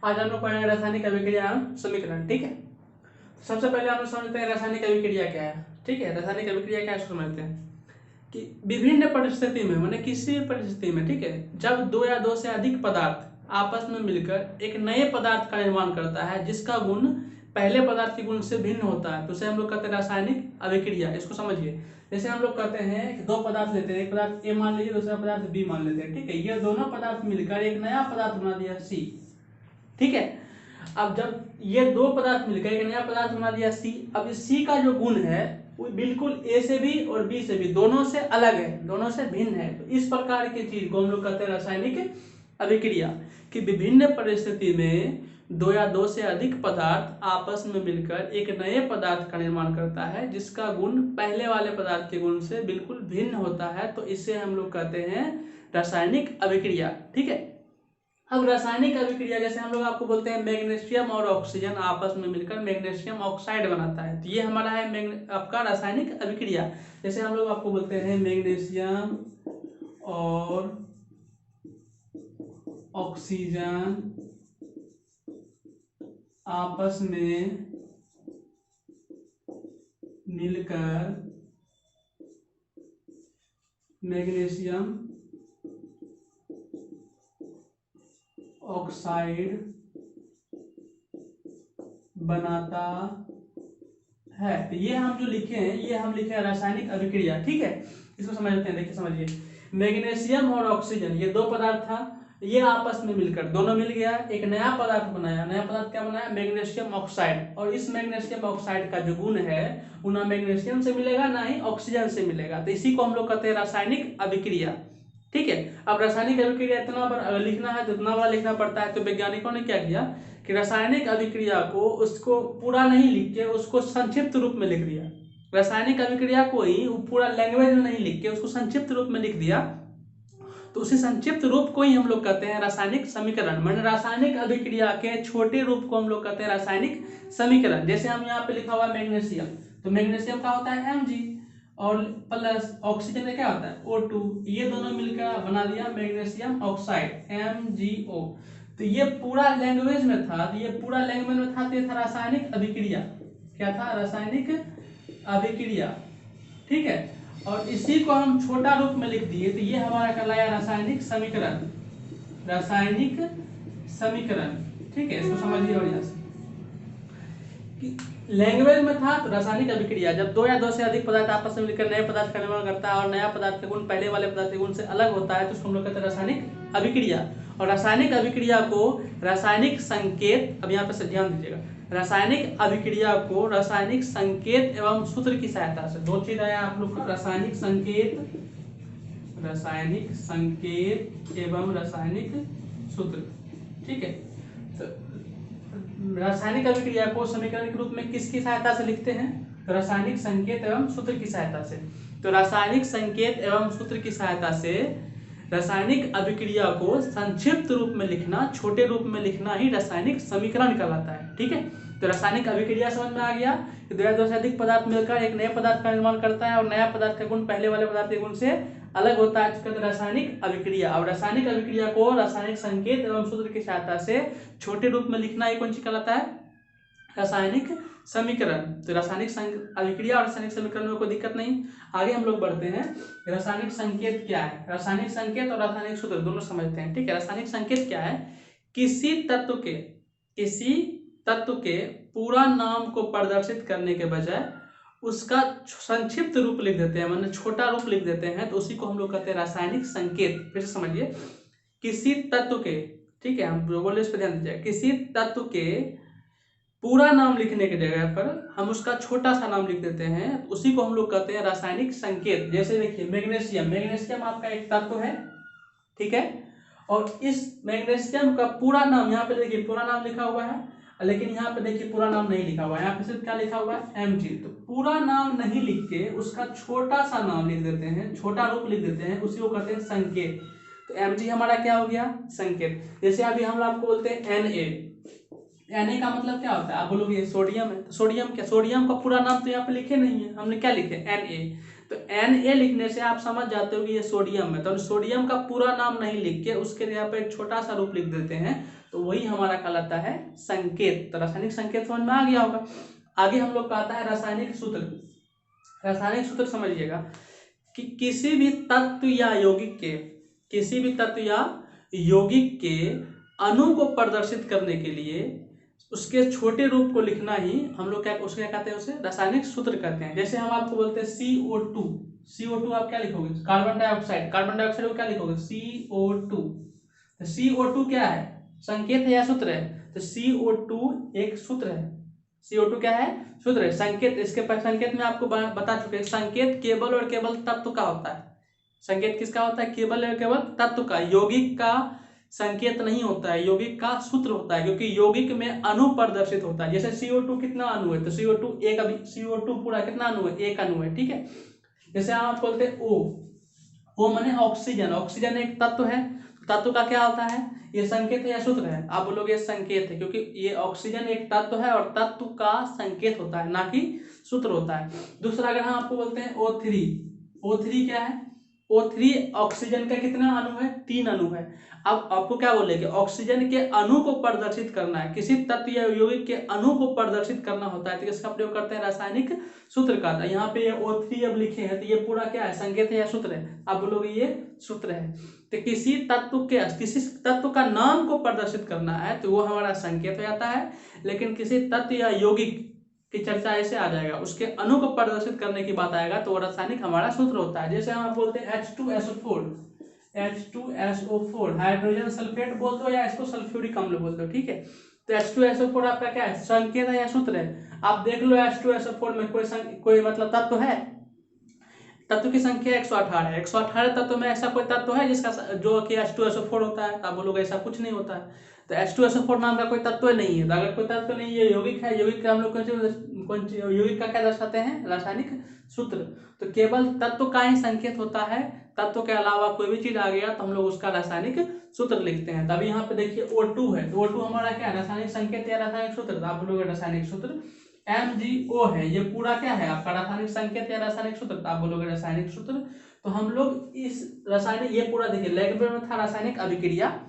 आज हम लोग पढ़ेंगे रासायनिक अभिक्रिया एवं समीकरण। ठीक है, सबसे पहले हम लोग समझते हैं रासायनिक अभिक्रिया क्या है। ठीक है, रासायनिक अभिक्रिया क्या है समझते हैं कि विभिन्न परिस्थिति में, माने किसी भी परिस्थिति में, ठीक है, जब दो या दो से अधिक पदार्थ आपस में मिलकर एक नए पदार्थ का निर्माण करता है जिसका गुण पहले पदार्थ के गुण से भिन्न होता है, तो उसे हम लोग कहते हैं रासायनिक अभिक्रिया। इसको समझिए, जैसे हम लोग कहते हैं कि दो पदार्थ लेते हैं, एक पदार्थ ए मान लीजिए, दूसरा पदार्थ बी मान लेते हैं। ठीक है, ये दोनों पदार्थ मिलकर एक नया पदार्थ बना दिया सी। ठीक है, अब जब ये दो पदार्थ मिलकर एक नया पदार्थ बना दिया सी, अब इस सी का जो गुण है वो बिल्कुल ए से भी और बी से भी दोनों से अलग है, दोनों से भिन्न है। तो इस प्रकार की चीज को हम लोग कहते हैं रासायनिक अभिक्रिया। कि विभिन्न परिस्थिति में दो या दो से अधिक पदार्थ आपस में मिलकर एक नए पदार्थ का निर्माण करता है जिसका गुण पहले वाले पदार्थ के गुण से बिल्कुल भिन्न होता है, तो इसे हम लोग कहते हैं रासायनिक अभिक्रिया। ठीक है, अब रासायनिक अभिक्रिया जैसे हम लोग आपको बोलते हैं मैग्नीशियम और ऑक्सीजन आपस में मिलकर मैग्नीशियम ऑक्साइड बनाता है, तो ये हमारा है आपका रासायनिक अभिक्रिया। जैसे हम लोग आपको बोलते हैं मैग्नीशियम और ऑक्सीजन आपस में मिलकर मैग्नीशियम ऑक्साइड बनाता है, तो ये हम जो लिखे हैं ये हम लिखे हैं रासायनिक अभिक्रिया। ठीक है, इसको समझ लेते हैं। देखिए समझिए, मैग्नीशियम और ऑक्सीजन ये दो पदार्थ था, ये आपस में मिलकर दोनों मिल गया, एक नया पदार्थ बनाया। नया पदार्थ क्या बनाया? Magnesium oxide. और इस मैग्नीशियम ऑक्साइड का जो गुण है वो ना मैग्नीशियम से मिलेगा ना ही ऑक्सीजन से मिलेगा, तो इसी को हम लोग कहते हैं रासायनिक अभिक्रिया। ठीक है, अब रासायनिक अभिक्रिया इतना बार लिखना है तो इतना बार लिखना पड़ता है, तो वैज्ञानिकों ने क्या किया कि रासायनिक अभिक्रिया को उसको पूरा नहीं लिख के उसको संक्षिप्त रूप में लिख दिया। रासायनिक अभिक्रिया को ही पूरा लैंग्वेज में नहीं लिख के उसको संक्षिप्त रूप में लिख दिया, तो उसी संक्षिप्त रूप को ही हम लोग कहते हैं रासायनिक समीकरण। माने रासायनिक अभिक्रिया के छोटे रूप को हम लोग कहते हैं रासायनिक समीकरण। जैसे हम यहाँ पे लिखा हुआ मैग्नीशियम, तो मैग्नीशियम का होता है Mg और प्लस ऑक्सीजन का क्या होता है O2, ये दोनों मिलकर बना दिया मैग्नीशियम ऑक्साइड MgO। तो ये पूरा लैंग्वेज में था, तो ये पूरा लैंग्वेज में था, तो ये था रासायनिक अभिक्रिया। क्या था? रासायनिक अभिक्रिया। ठीक है, और इसी को हम छोटा रूप में लिख दिए, तो ये हमारा कहलाया रासायनिक समीकरण। रासायनिक समीकरण। ठीक है, इसको समझिए बढ़िया से। लैंग्वेज में था तो रासायनिक अभिक्रिया, जब दो या दो से अधिक पदार्थ आपस में मिलकर नए पदार्थ का निर्माण करता है और नया पदार्थ का गुण पहले वाले पदार्थ के गुण से अलग होता है, तो उसको हम लोग कहते हैं रासायनिक अभिक्रिया। और रासायनिक अभिक्रिया को रासायनिक संकेत, अब यहाँ पे ध्यान दीजिएगा, रासायनिक अभिक्रिया को रासायनिक संकेत एवं सूत्र की सहायता से, दो चीज आया आप लोग, रासायनिक संकेत एवं रासायनिक सूत्र। ठीक है, तो रासायनिक अभिक्रिया को समीकरण के रूप में किसकी सहायता से लिखते हैं? तो रासायनिक संकेत एवं सूत्र की सहायता से। तो रासायनिक संकेत एवं सूत्र की सहायता से रासायनिक अभिक्रिया को संक्षिप्त रूप में लिखना, छोटे रूप में लिखना ही रासायनिक समीकरण कहलाता है। ठीक है, तो रासायनिक अभिक्रिया समझ में आ गया कि दो या दो से अधिक पदार्थ मिलकर एक नए पदार्थ का निर्माण करता है और नया पदार्थ का गुण पहले वाले पदार्थ के गुण से अलग होता है, जिसका रासायनिक अभिक्रिया। और रासायनिक अभिक्रिया को रासायनिक संकेत एवं सूत्र की सहायता से छोटे रूप में लिखना ही कौन सी कहलाता है? रासायनिक समीकरण। तो रासायनिक अभिक्रिया और रासायनिक समीकरण में कोई दिक्कत नहीं। आगे हम लोग बढ़ते हैं, रासायनिक संकेत क्या है? रासायनिक संकेत और रासायनिक सूत्र दोनों समझते हैं। ठीक है, रासायनिक संकेत क्या है? किसी तत्व के पूरा नाम को प्रदर्शित करने के बजाय उसका संक्षिप्त रूप लिख देते हैं, मतलब छोटा रूप लिख देते हैं, तो उसी को हम लोग कहते हैं रासायनिक संकेत। फिर से समझिए, किसी तत्व के, ठीक है, हम जो बोले इस पर ध्यान दीजिए, किसी तत्व के पूरा नाम लिखने की जगह पर हम उसका छोटा सा नाम लिख देते हैं, तो उसी को हम लोग कहते हैं रासायनिक संकेत। जैसे देखिए मैग्नीशियम आपका एक तत्व है, ठीक है, और इस मैग्नीशियम का पूरा नाम यहाँ पे देखिए पूरा नाम लिखा हुआ है, लेकिन यहाँ पे देखिए पूरा नाम नहीं लिखा हुआ है, यहाँ पे सिर्फ क्या लिखा हुआ है? Mg। तो पूरा नाम नहीं लिख के उसका छोटा सा नाम लिख देते हैं, छोटा रूप लिख देते हैं, उसी को कहते हैं संकेत। तो Mg हमारा क्या हो गया? संकेत। जैसे अभी हम आपको बोलते हैं Na का मतलब क्या होता है? आप बोलोगे सोडियम है, तो सोडियम क्या? सोडियम का पूरा नाम तो यहाँ पे लिखे नहीं है, हमने क्या लिखे? Na। तो Na लिखने से आप समझ जाते हो कि ये सोडियम है, तो सोडियम का पूरा नाम नहीं लिख के उसके यहाँ पे एक छोटा सा रूप लिख देते हैं, तो वही हमारा कहलाता है संकेत। तो रासायनिक संकेत समझ में आ गया होगा। आगे हम लोग का आता है रासायनिक सूत्र। रासायनिक सूत्र समझिएगा कि किसी भी तत्व या यौगिक के अणु को प्रदर्शित करने के लिए उसके छोटे रूप को लिखना ही हम लोग क्या कहते हैं, उसे रासायनिक सूत्र कहते हैं। जैसे हम आपको बोलते हैं CO2 आप क्या लिखोगे, कार्बन डाइऑक्साइड को क्या लिखोगे, CO2। तो CO2 क्या है, संकेत है या सूत्र है? तो CO2 एक सूत्र है। CO2 क्या है, सूत्र है। संकेत, इसके संकेत में आपको बता चुके हैं, संकेत केवल और केवल तत्व का होता है। संकेत किसका होता है, केवल और केवल तत्व का। यौगिक का संकेत नहीं होता है, यौगिक का सूत्र होता है, क्योंकि यौगिक में अणु प्रदर्शित होता है। जैसे CO2 कितना अणु है, तो CO2 पूरा कितना अणु है, एक अणु है, ठीक है। जैसे आप बोलते हैं O माने ऑक्सीजन एक तत्व है। तत्व का क्या होता है, ये संकेत है या सूत्र है? आप बोलोगे संकेत है, क्योंकि ये ऑक्सीजन एक तत्व है और तत्व का संकेत होता है, ना कि सूत्र होता है। दूसरा अगर हम आपको बोलते हैं O3 क्या है, O3 ऑक्सीजन का कितना अणु है, 3 अणु है। अब आपको क्या बोलेंगे, ऑक्सीजन के अणु को प्रदर्शित करना है, किसी तत्व या यौगिक के अणु को प्रदर्शित करना होता है, तो इसका प्रयोग करते हैं रासायनिक सूत्र का। यहाँ पे ये O3 अब लिखे हैं, तो ये पूरा क्या है, संकेत है या सूत्र है? आप बोलोगे ये सूत्र है। तो किसी तत्व का नाम को प्रदर्शित करना है तो वो हमारा संकेत हो जाता है। लेकिन किसी तत्व या यौगिक की चर्चा ऐसे आ जाएगा, उसके अणु को प्रदर्शित करने की बात आएगा तो वो रासायनिक हमारा सूत्र होता है। जैसे हम बोलते हैं H2SO4 हाइड्रोजन सल्फेट बोल दो या इसको सल्फ्यूरिक अम्ल बोल दो, ठीक है। तो H2SO4 आपका क्या है, संकेत है या सूत्र है? आप देख लो H2SO4 में कोई मतलब तत्व है? तत्व की संख्या 118 है। 118 तत्व में ऐसा कोई तत्व है जिसका जो कि H2SO4 होता है? तो आप बोलोगे ऐसा कुछ नहीं होता है। तो H2SO4 नाम का कोई तत्व नहीं है। तो अगर कोई तत्व नहीं है, यौगिक है, यौगिक का हम लोग यौगिक का क्या दर्शाते हैं, रासायनिक सूत्र। तो केवल तत्व का ही संकेत होता है, तत्व के अलावा कोई भी चीज आ गया तो हम लोग उसका रासायनिक सूत्र लिखते हैं। तब यहाँ पे देखिए O2 है, तो O2 हमारा क्या है, रासायनिक संकेत या रासायनिक सूत्र? तो आप बोलोगे रासायनिक सूत्र। MgO है, ये पूरा क्या है आपका, रासायनिक संकेत या रासायनिक सूत्र? तो आप बोलोगे रासायनिक सूत्र। तो हम लोग इस रासायनिक, ये पूरा देखिए लैंग्वेज में था रासायनिक अभिक्रिया,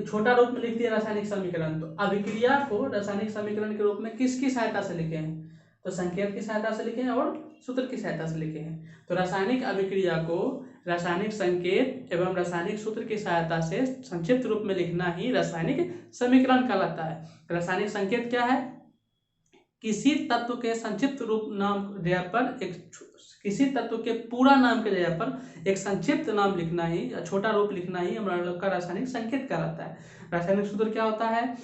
छोटा रूप में लिख दिया रासायनिक समीकरण। तो अभिक्रिया को रासायनिक समीकरण के रूप में किसकी सहायता से लिखे हैं? तो संकेत की सहायता से लिखे हैं और सूत्र की सहायता से लिखे हैं। तो रासायनिक अभिक्रिया को रासायनिक संकेत एवं रासायनिक सूत्र की सहायता से संक्षिप्त रूप में लिखना ही रासायनिक समीकरण कहलाता है। रासायनिक संकेत क्या है, किसी तत्व के संक्षिप्त रूप नाम जगह पर किसी तत्व के पूरा नाम के जगह पर एक संक्षिप्त नाम लिखना ही या छोटा रूप लिखना ही हमारा लोग का रासायनिक संकेत कहलाता है। रासायनिक सूत्र क्या होता है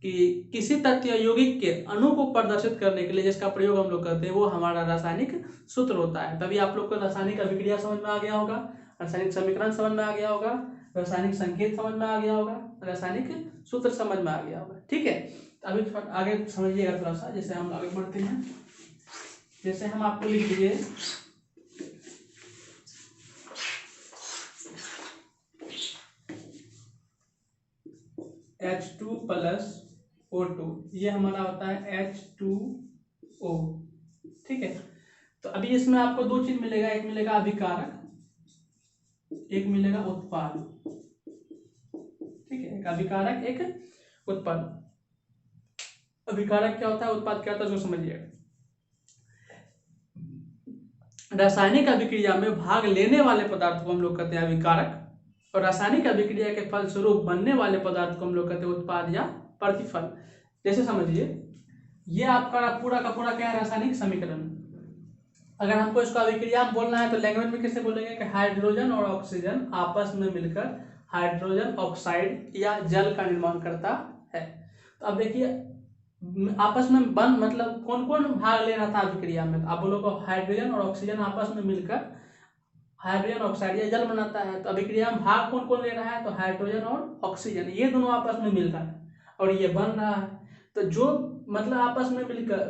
कि किसी तत्व या यौगिक के अणु को प्रदर्शित करने के लिए जिसका प्रयोग हम लोग करते हैं वो हमारा रासायनिक सूत्र होता है। तभी आप लोग को रासायनिक अभिक्रिया समझ में आ गया होगा, रासायनिक समीकरण समझ में आ गया होगा, रासायनिक संकेत समझ में आ गया होगा, रासायनिक सूत्र समझ में आ गया होगा, ठीक है। अभी आगे समझिएगा थोड़ा सा, जैसे हम आगे बढ़ते हैं। जैसे हम आपको लिख दिए H2+O2, ये हमारा होता है H2O, ठीक है। तो अभी इसमें आपको दो चीज मिलेगा, एक मिलेगा अभिकारक, एक मिलेगा उत्पाद, ठीक है। एक अभिकारक, एक उत्पाद। अभिकारक क्या होता है, उत्पाद क्या होता है, उसको समझिएगा। रासायनिक अभिक्रिया में भाग लेने वाले पदार्थ को हम लोग कहते हैं अभिकारक, और रासायनिक अभिक्रिया के फलस्वरूप बनने वाले पदार्थ को हम लोग कहते हैं उत्पाद या प्रतिफल। जैसे समझिए, ये आपका पूरा का पूरा क्या है, रासायनिक समीकरण। अगर हमको इसको अभिक्रिया में बोलना है तो लैंग्वेज में कैसे बोलेंगे कि हाइड्रोजन और ऑक्सीजन आपस में मिलकर हाइड्रोजन ऑक्साइड या जल का निर्माण करता है। तो अब देखिए आपस में मतलब कौन कौन भाग ले रहा था अभिक्रिया में? तो आप बोलोगे हाइड्रोजन और ऑक्सीजन आपस में मिलकर हाइड्रोजन ऑक्साइड या जल बनाता है। तो अभिक्रिया में भाग कौन कौन ले रहा है? तो हाइड्रोजन और ऑक्सीजन, ये दोनों आपस में मिल रहा है और ये बन रहा है। तो जो मतलब आपस में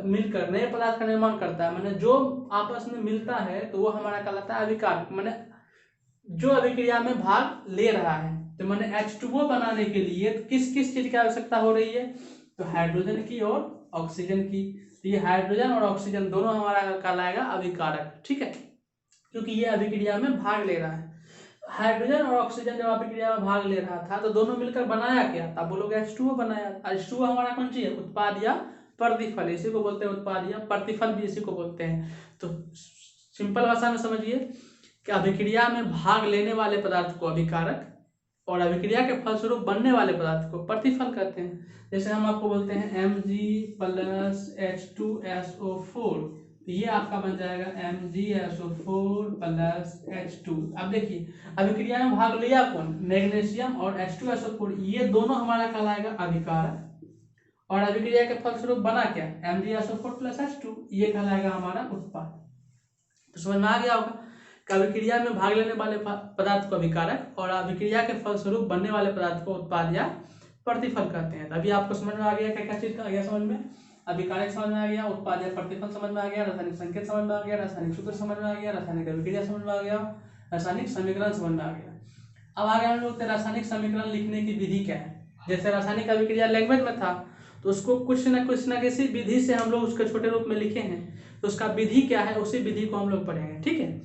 मिलकर नए पदार्थ का निर्माण करता है, माने जो आपस में मिलता है तो वो हमारा कहलाता है अभिकारक, माने जो अभिक्रिया में भाग ले रहा है। तो माने H2O बनाने के लिए तो किस किस चीज की आवश्यकता हो रही है? तो हाइड्रोजन की और ऑक्सीजन की। तो ये हाइड्रोजन और ऑक्सीजन दोनों हमारा कहलाएगा अभिकारक, ठीक है, क्योंकि ये अभिक्रिया में भाग ले रहा है। हाइड्रोजन और ऑक्सीजन जब अभिक्रिया में भाग ले रहा था तो दोनों मिलकर बनाया क्या था, बोलोगे H2O बनाया। H2O हमारा कौन चीज है, उत्पाद या प्रतिफल, इसी को बोलते हैं उत्पाद या प्रतिफल भी इसी को बोलते हैं। तो सिंपल भाषा में समझिए कि अभिक्रिया में भाग लेने वाले पदार्थ को अभिकारक और अभिक्रिया के फलस्वरूप बनने वाले पदार्थ को प्रतिफल कहते हैं। जैसे हम आपको बोलते हैं Mg प्लस H2SO4, तो ये आपका बन जाएगा MgSO4 प्लस H2। अब देखिए अभिक्रिया में भाग लिया कौन, मैग्नीशियम और H2SO4, ये दोनों हमारा कहलाएगा अभिकारक और अभिक्रिया के फलस्वरूप बना क्या, MgSO4 प्लस H2, ये कहलाएगा हमारा उत्पाद। तो समझ में आ गया होगा कि अभिक्रिया में भाग लेने वाले पदार्थ को अभिकारक और अभिक्रिया के फलस्वरूप बनने वाले पदार्थ को उत्पाद या प्रतिफल कहते हैं। अभी आपको समझ में आ गया क्या क्या चीज आ गया समझ में, अभिकारक समझ में आ गया, उत्पाद या प्रतिफल समझ में आ गया, रासायनिक संकेत समझ में आ गया, रासायनिक सूत्र समझ में आ गया, रासायनिक अभिक्रिया समझ में आ गया, रासायनिक समीकरण समझ में आ गया। अब आगे हम लोग रासायनिक समीकरण लिखने की विधि क्या है। जैसे रासायनिक अभिक्रिया लैंग्वेज में था तो उसको कुछ न किसी विधि से हम लोग उसके छोटे रूप में लिखे हैं, तो उसका विधि क्या है उसी विधि को हम लोग पढ़ेंगे। ठीक है,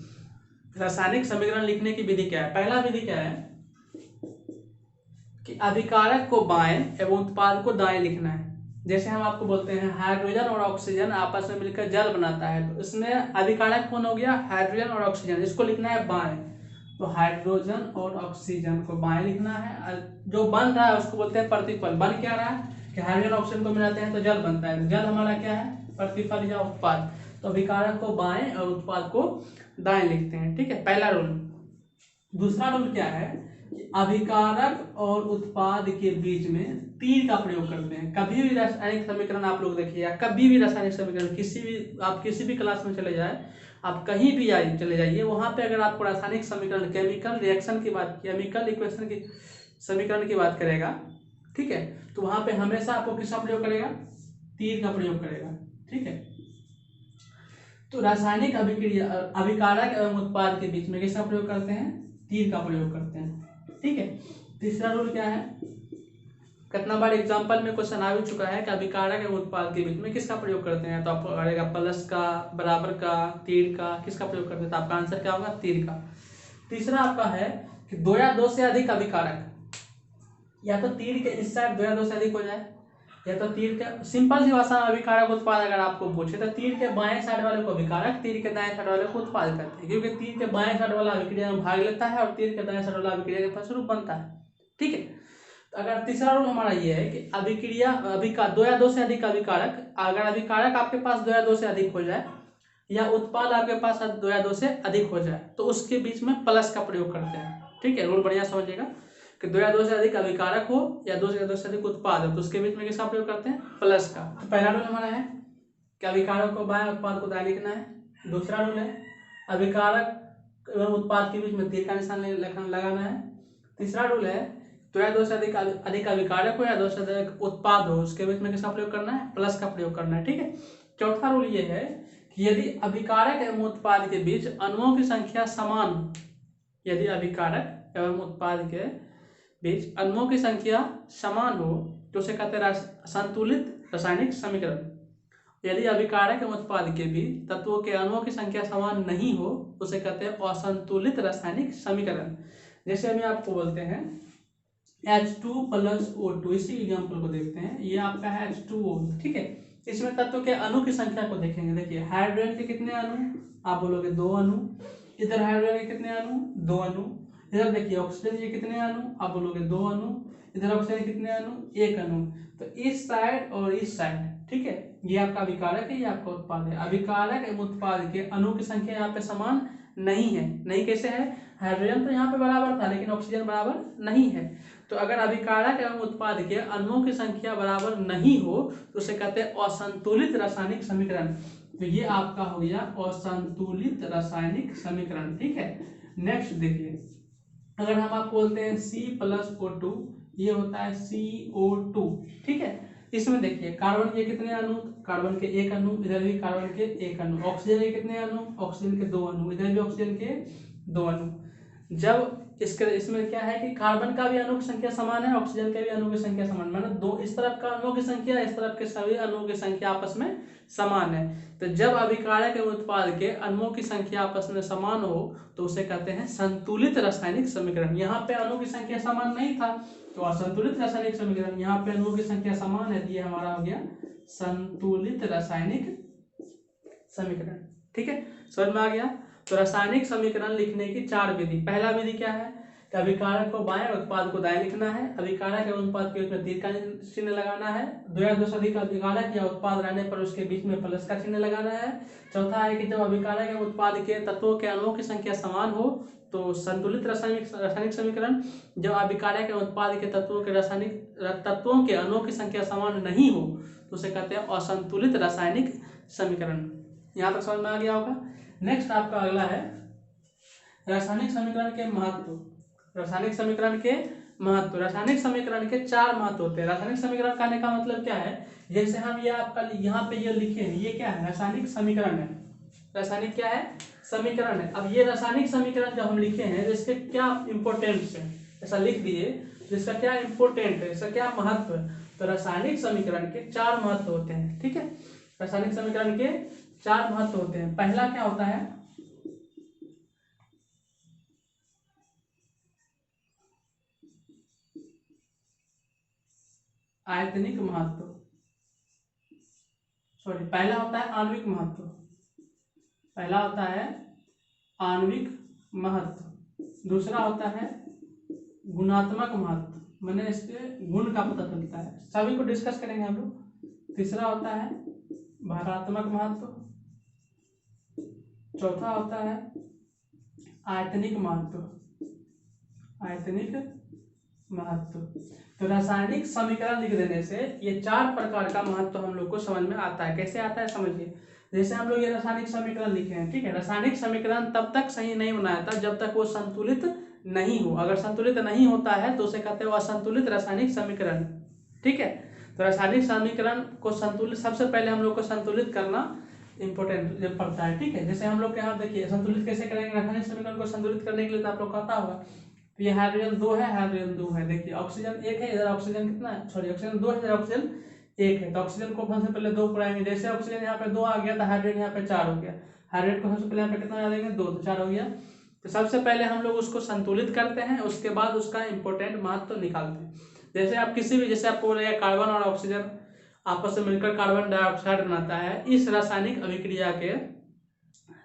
रासायनिक समीकरण लिखने की विधि क्या है। पहला विधि क्या है कि अभिकारक को बाएं एवं उत्पाद को दाएं लिखना है। जैसे हम आपको बोलते हैं हाइड्रोजन और ऑक्सीजन आपस में मिलकर जल बनाता है, तो इसमें अभिकारक कौन हो गया, हाइड्रोजन और ऑक्सीजन, इसको लिखना है बाएं। तो हाइड्रोजन और ऑक्सीजन को बाएं लिखना है। जो बन रहा है उसको बोलते हैं प्रतिफल। बन क्या रहा है कि हाइड्रोजन ऑक्सीजन को मिलाते हैं तो जल बनता है, तो जल हमारा क्या है, प्रतिफल या उत्पाद। तो अभिकारक को बाएं और उत्पाद को दाएं लिखते हैं। ठीक है, पहला रूल। दूसरा रूल क्या है कि अभिकारक और उत्पाद के बीच में तीर का प्रयोग करते हैं। कभी भी रासायनिक समीकरण आप लोग देखिए, कभी भी रासायनिक समीकरण किसी भी क्लास में चले जाए, आप कहीं भी चले जाइए, वहां पे अगर आपको रासायनिक समीकरण केमिकल रिएक्शन की बात, केमिकल इक्वेशन की समीकरण की बात करेगा, ठीक है, तो वहां पे हमेशा आपको किसका प्रयोग करेगा, तीर का प्रयोग करेगा। ठीक है, तो रासायनिक अभिक्रिया अभिकारक एवं उत्पाद के बीच में किसका प्रयोग करते हैं, तीर का प्रयोग करते हैं। ठीक है, तीसरा रूल क्या है, कितना बार एग्जांपल में क्वेश्चन आ भी चुका है कि अभिकारक एवं उत्पाद के बीच में किसका प्रयोग करते हैं, तो आपको आएगा प्लस का, बराबर का, तीर का, किसका प्रयोग करते हैं, तो आपका आंसर क्या होगा, तीर का। तीसरा आपका है कि दो या दो से अधिक अभिकारक, या तो तीर के इस साइड दो या दो से अधिक हो जाए, या तो तीर के, सिंपल सी भाषा में अभिकारक उत्पाद अगर आपको पूछे तो तीर के बाएं साइड वाले को अभिकारक, तीर के दाएं साइड वाले को उत्पाद करते हैं, क्योंकि तीर के बाएं साइड वाला अभिक्रिया में भाग लेता है और तीर के दाएं साइड वाला अभिक्रिया के फलस्वरूप बनता है। ठीक है, तो अगर तीसरा रूल हमारा ये है कि अभिक्रिया दो या दो से अधिक अभिकारक, अगर अभिकारक आपके पास दो या दो से अधिक हो जाए या उत्पाद आपके पास दो या दो से अधिक हो जाए तो उसके बीच में प्लस का प्रयोग करते हैं। ठीक है, रूल बढ़िया समझिएगा कि दो या दो से अधिक अभिकारक हो या दो से अधिक उत्पाद हो तो उसके बीच में किसका प्रयोग करते हैं, प्लस का। तो पहला रूल हमारा है कि अभिकारक को बाएं, उत्पाद को दाएं लिखना है। दूसरा रूल है अभिकारक एवं उत्पाद के बीच में तीर का निशान लगाना है। तीसरा रूल है दो या दो से अधिक अभिकारक हो या दो से अधिक उत्पाद हो उसके बीच में किसका प्रयोग करना है, प्लस का प्रयोग करना है। ठीक है, चौथा रूल ये है कि यदि अभिकारक एवं उत्पाद के बीच अणुओं की संख्या समान हो, यदि अभिकारक एवं उत्पाद के बीच अणुओं की संख्या समान हो तो उसे कहते हैं संतुलित रासायनिक समीकरण। यदि अभिकारक एवं उत्पाद के बीच तत्वों के अणुओं की संख्या समान नहीं हो तो उसे कहते हैं असंतुलित रासायनिक समीकरण। जैसे अभी आपको बोलते हैं H2 प्लस O2, इसी एग्जाम्पल को देखते हैं, ये आपका है H2O। ठीक है, इसमें तत्व के अणु की संख्या को देखेंगे। देखिए हाइड्रोजन के कितने अणु, आप बोलोगे 2 अणु, इधर हाइड्रोजन के कितने अणु, 2 अणु, इधर देखिए ऑक्सीजन के कितने अणु, आप बोलोगे 2 अणु, इधर ऑक्सीजन कितने अणु, 1 अणु। तो इस साइड और इस साइड, ठीक है, ये आपका अभिकारक है, ये आपका उत्पाद है। अभिकारक एवं उत्पाद के अणु की संख्या यहाँ पे समान नहीं है। नहीं कैसे है, हाइड्रोजन तो यहाँ पे बराबर था लेकिन ऑक्सीजन बराबर नहीं है। तो अगर अभिकारक एवं उत्पाद के अणुओं की संख्या बराबर नहीं हो तो उसे कहते हैं असंतुलित रासायनिक समीकरण। तो ये आपका हो गया असंतुलित रासायनिक समीकरण। ठीक है, नेक्स्ट देखिए, अगर हम आपको बोलते हैं C+O2, ये होता है CO2। ठीक है, इसमें देखिए कार्बन के कितने अणु, कार्बन के 1 अणु, इधर भी कार्बन के 1 अणु, ऑक्सीजन के कितने अणु, ऑक्सीजन के 2 अणु, इधर भी ऑक्सीजन के 2 अणु। जब इसके इसमें क्या है कि कार्बन का भी अणु की संख्या समान है, ऑक्सीजन का भी अणु की संख्या समान, माने दो इस तरफ का अणुओं की संख्या, इस तरफ के सभी अणुओं की संख्या आपस में समान है। तो जब अभिकारक एवं उत्पाद के अणुओं की संख्या आपस में समान हो तो उसे कहते हैं संतुलित रासायनिक समीकरण। यहाँ पे अणु की संख्या समान नहीं था तो असंतुलित रासायनिक समीकरण, यहाँ पे अणुओं की संख्या समान है, ये हमारा हो गया संतुलित रासायनिक समीकरण। ठीक है, समझ में आ गया। तो रासायनिक समीकरण लिखने की 4 विधि। पहला विधि क्या है कि अभिकारक को बाएं उत्पाद को दाएं लिखना है, अभिकारक एवं उत्पाद के बीच में तीर का चिन्ह लगाना है, दो या दो से अधिक अभिकारक या उत्पाद रहने पर उसके बीच में प्लस का चिन्ह लगाना है। चौथा है कि जब अभिकारक एवं उत्पाद के तत्वों के अणुओं की संख्या समान हो तो संतुलित रासायनिक समीकरण। जब अभिकारक एवं उत्पाद के तत्वों के अणुओं की संख्या समान नहीं हो तो उसे कहते हैं असंतुलित रासायनिक समीकरण। यहाँ तक समझ में आ गया होगा। नेक्स्ट आपका अगला है रासायनिक समीकरण के महत्व। रासायनिक समीकरण के महत्व, रासायनिक समीकरण के 4 महत्व होते हैं। रासायनिक समीकरण कहने का मतलब क्या है, जैसे हम ये आपका यहाँ पे ये लिखे हैं, ये क्या है, रासायनिक समीकरण है। रासायनिक क्या है, समीकरण है। अब ये रासायनिक समीकरण जब हम लिखे हैं तो इसके क्या इंपोर्टेंस है, ऐसा लिख दिए, जिसका क्या इंपोर्टेंट है, इसका क्या महत्व है। तो रासायनिक समीकरण के 4 महत्व होते हैं। ठीक है, रासायनिक समीकरण के 4 महत्व होते हैं। पहला क्या होता है, आयतनिक महत्व, सॉरी पहला होता है आणविक महत्व। पहला होता है आणविक महत्व, दूसरा होता है गुणात्मक महत्व, मैंने इसके गुण का पता चलता है, सभी को डिस्कस करेंगे हम लोग। तीसरा होता है भारात्मक महत्व, चौथा होता है आयतनिक महत्व, आयतनिक महत्व। तो रासायनिक समीकरण लिख देने से ये 4 प्रकार का महत्व हम लोग को समझ में आता है। कैसे आता है समझिए, जैसे हम लोग ये रासायनिक समीकरण लिखे हैं, ठीक है, रासायनिक समीकरण तब तक सही नहीं बनाया था जब तक वो संतुलित नहीं हो। अगर संतुलित नहीं होता है तो उसे कहते हैं असंतुलित रासायनिक समीकरण। ठीक है, तो रासायनिक समीकरण को संतुलित, सबसे पहले हम लोग को संतुलित करना इंपॉर्टेंट पड़ता है। ठीक है, जैसे हम लोग यहाँ देखिए संतुलित कैसे करेंगे, रासायनिक समीकरण को संतुलित करने के लिए तो आप लोग पता होगा, ये हाइड्रोजन 2 है, हाइड्रोजन 2 है, देखिए ऑक्सीजन 1 है, इधर ऑक्सीजन कितना है, सॉरी ऑक्सीजन 2 है, इधर ऑक्सीजन 1 है, तो ऑक्सीजन को सबसे पहले 2 पुराएंगे। जैसे ऑक्सीजन यहाँ पे 2 आ गया तो हाइड्रोजन यहाँ पे 4 हो गया, हाइड्रोजन को सबसे पहले यहाँ पे कितना डालेंगे 2, तो 4 हो गया। तो सबसे पहले हम लोग उसको संतुलित करते हैं, उसके बाद उसका इंपॉर्टेंट महत्व तो निकालते हैं। जैसे आप किसी भी, जैसे आपको बोलेगा कार्बन और ऑक्सीजन आपस में मिलकर कार्बन डाइऑक्साइड बनाता है, इस रासायनिक अभिक्रिया के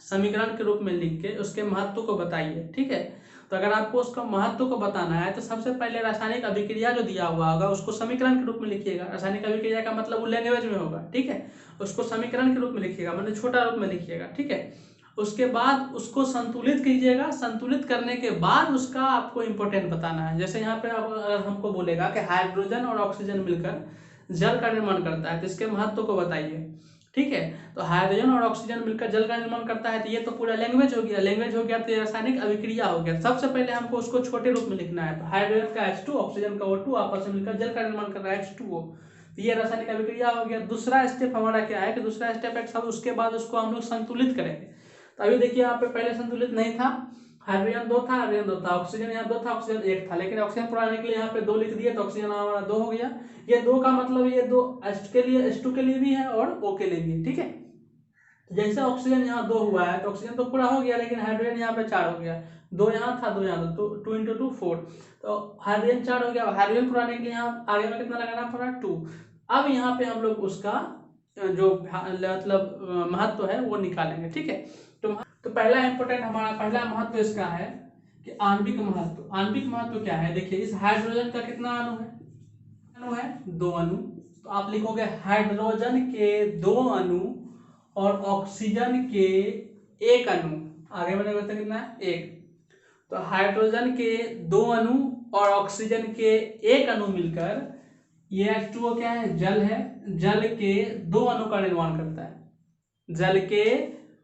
समीकरण के रूप में लिख के उसके महत्व को बताइए। ठीक है, तो अगर आपको उसका महत्व को बताना है तो सबसे पहले रासायनिक अभिक्रिया जो दिया हुआ होगा उसको समीकरण के रूप में लिखिएगा। रासायनिक अभिक्रिया का मतलब वो लैंग्वेज में होगा। ठीक है, उसको समीकरण के रूप में लिखिएगा, मतलब छोटा रूप में लिखिएगा। ठीक है, उसके बाद उसको संतुलित कीजिएगा, संतुलित करने के बाद उसका आपको इंपॉर्टेंट बताना है। जैसे यहाँ पे अगर हमको बोलेगा कि हाइड्रोजन और ऑक्सीजन मिलकर जल का निर्माण करता है तो इसके महत्व को बताइए। ठीक है, तो हाइड्रोजन और ऑक्सीजन मिलकर जल का निर्माण करता है तो ये तो पूरा लैंग्वेज हो गया, लैंग्वेज हो गया तो ये रासायनिक अभिक्रिया हो गया। सबसे पहले हमको उसको छोटे रूप में लिखना है, तो हाइड्रोजन का H2 ऑक्सीजन का O2 आपस में मिलकर जल का निर्माण कर रहा है H2O, तो ये रासायनिक अभिक्रिया हो गया। दूसरा स्टेप हमारा क्या है कि दूसरा स्टेप है सब उसके बाद उसको हम लोग संतुलित करेंगे। तो अभी देखिए यहाँ पे पहले संतुलित नहीं था, हाइड्रोजन 2 था, हाइड्रोजन 2 था, ऑक्सीजन यहाँ 2 था, ऑक्सीजन 1 था, लेकिन ऑक्सीजन पुराने के लिए यहाँ पे 2 लिख दिए तो ऑक्सीजन हमारा 2 हो गया। ये 2 का मतलब ये 2 H के लिए, H2 के लिए भी है और O के लिए भी है। ठीक है, तो जैसे ऑक्सीजन यहाँ 2 हुआ है तो ऑक्सीजन तो पूरा हो गया, लेकिन हाइड्रोजन यहाँ पे 4 हो गया, 2 यहाँ था 2 यहाँ था, तो 2 × 2 4, तो हाइड्रोजन 4 हो गया। हाइड्रोजन पुराने के लिए यहाँ आगे में कितना लगाना पड़ा 2। अब यहाँ पे हम लोग उसका जो मतलब महत्व है वो निकालेंगे। ठीक है, तो पहला इंपॉर्टेंट हमारा पहला महत्व इसका है कि आणविक महत्व। आणविक महत्व क्या है, देखिए इस हाइड्रोजन का कितना अणु है, अणु है 2 अणु, तो आप लिखोगे हाइड्रोजन के 2 अणु और ऑक्सीजन के 1 अणु, आगे मैंने बताया कितना है 1, तो हाइड्रोजन के 2 अणु और ऑक्सीजन के 1 अणु मिलकर ये H2O क्या है, जल है, जल के 2 अणु का निर्माण करता है, जल के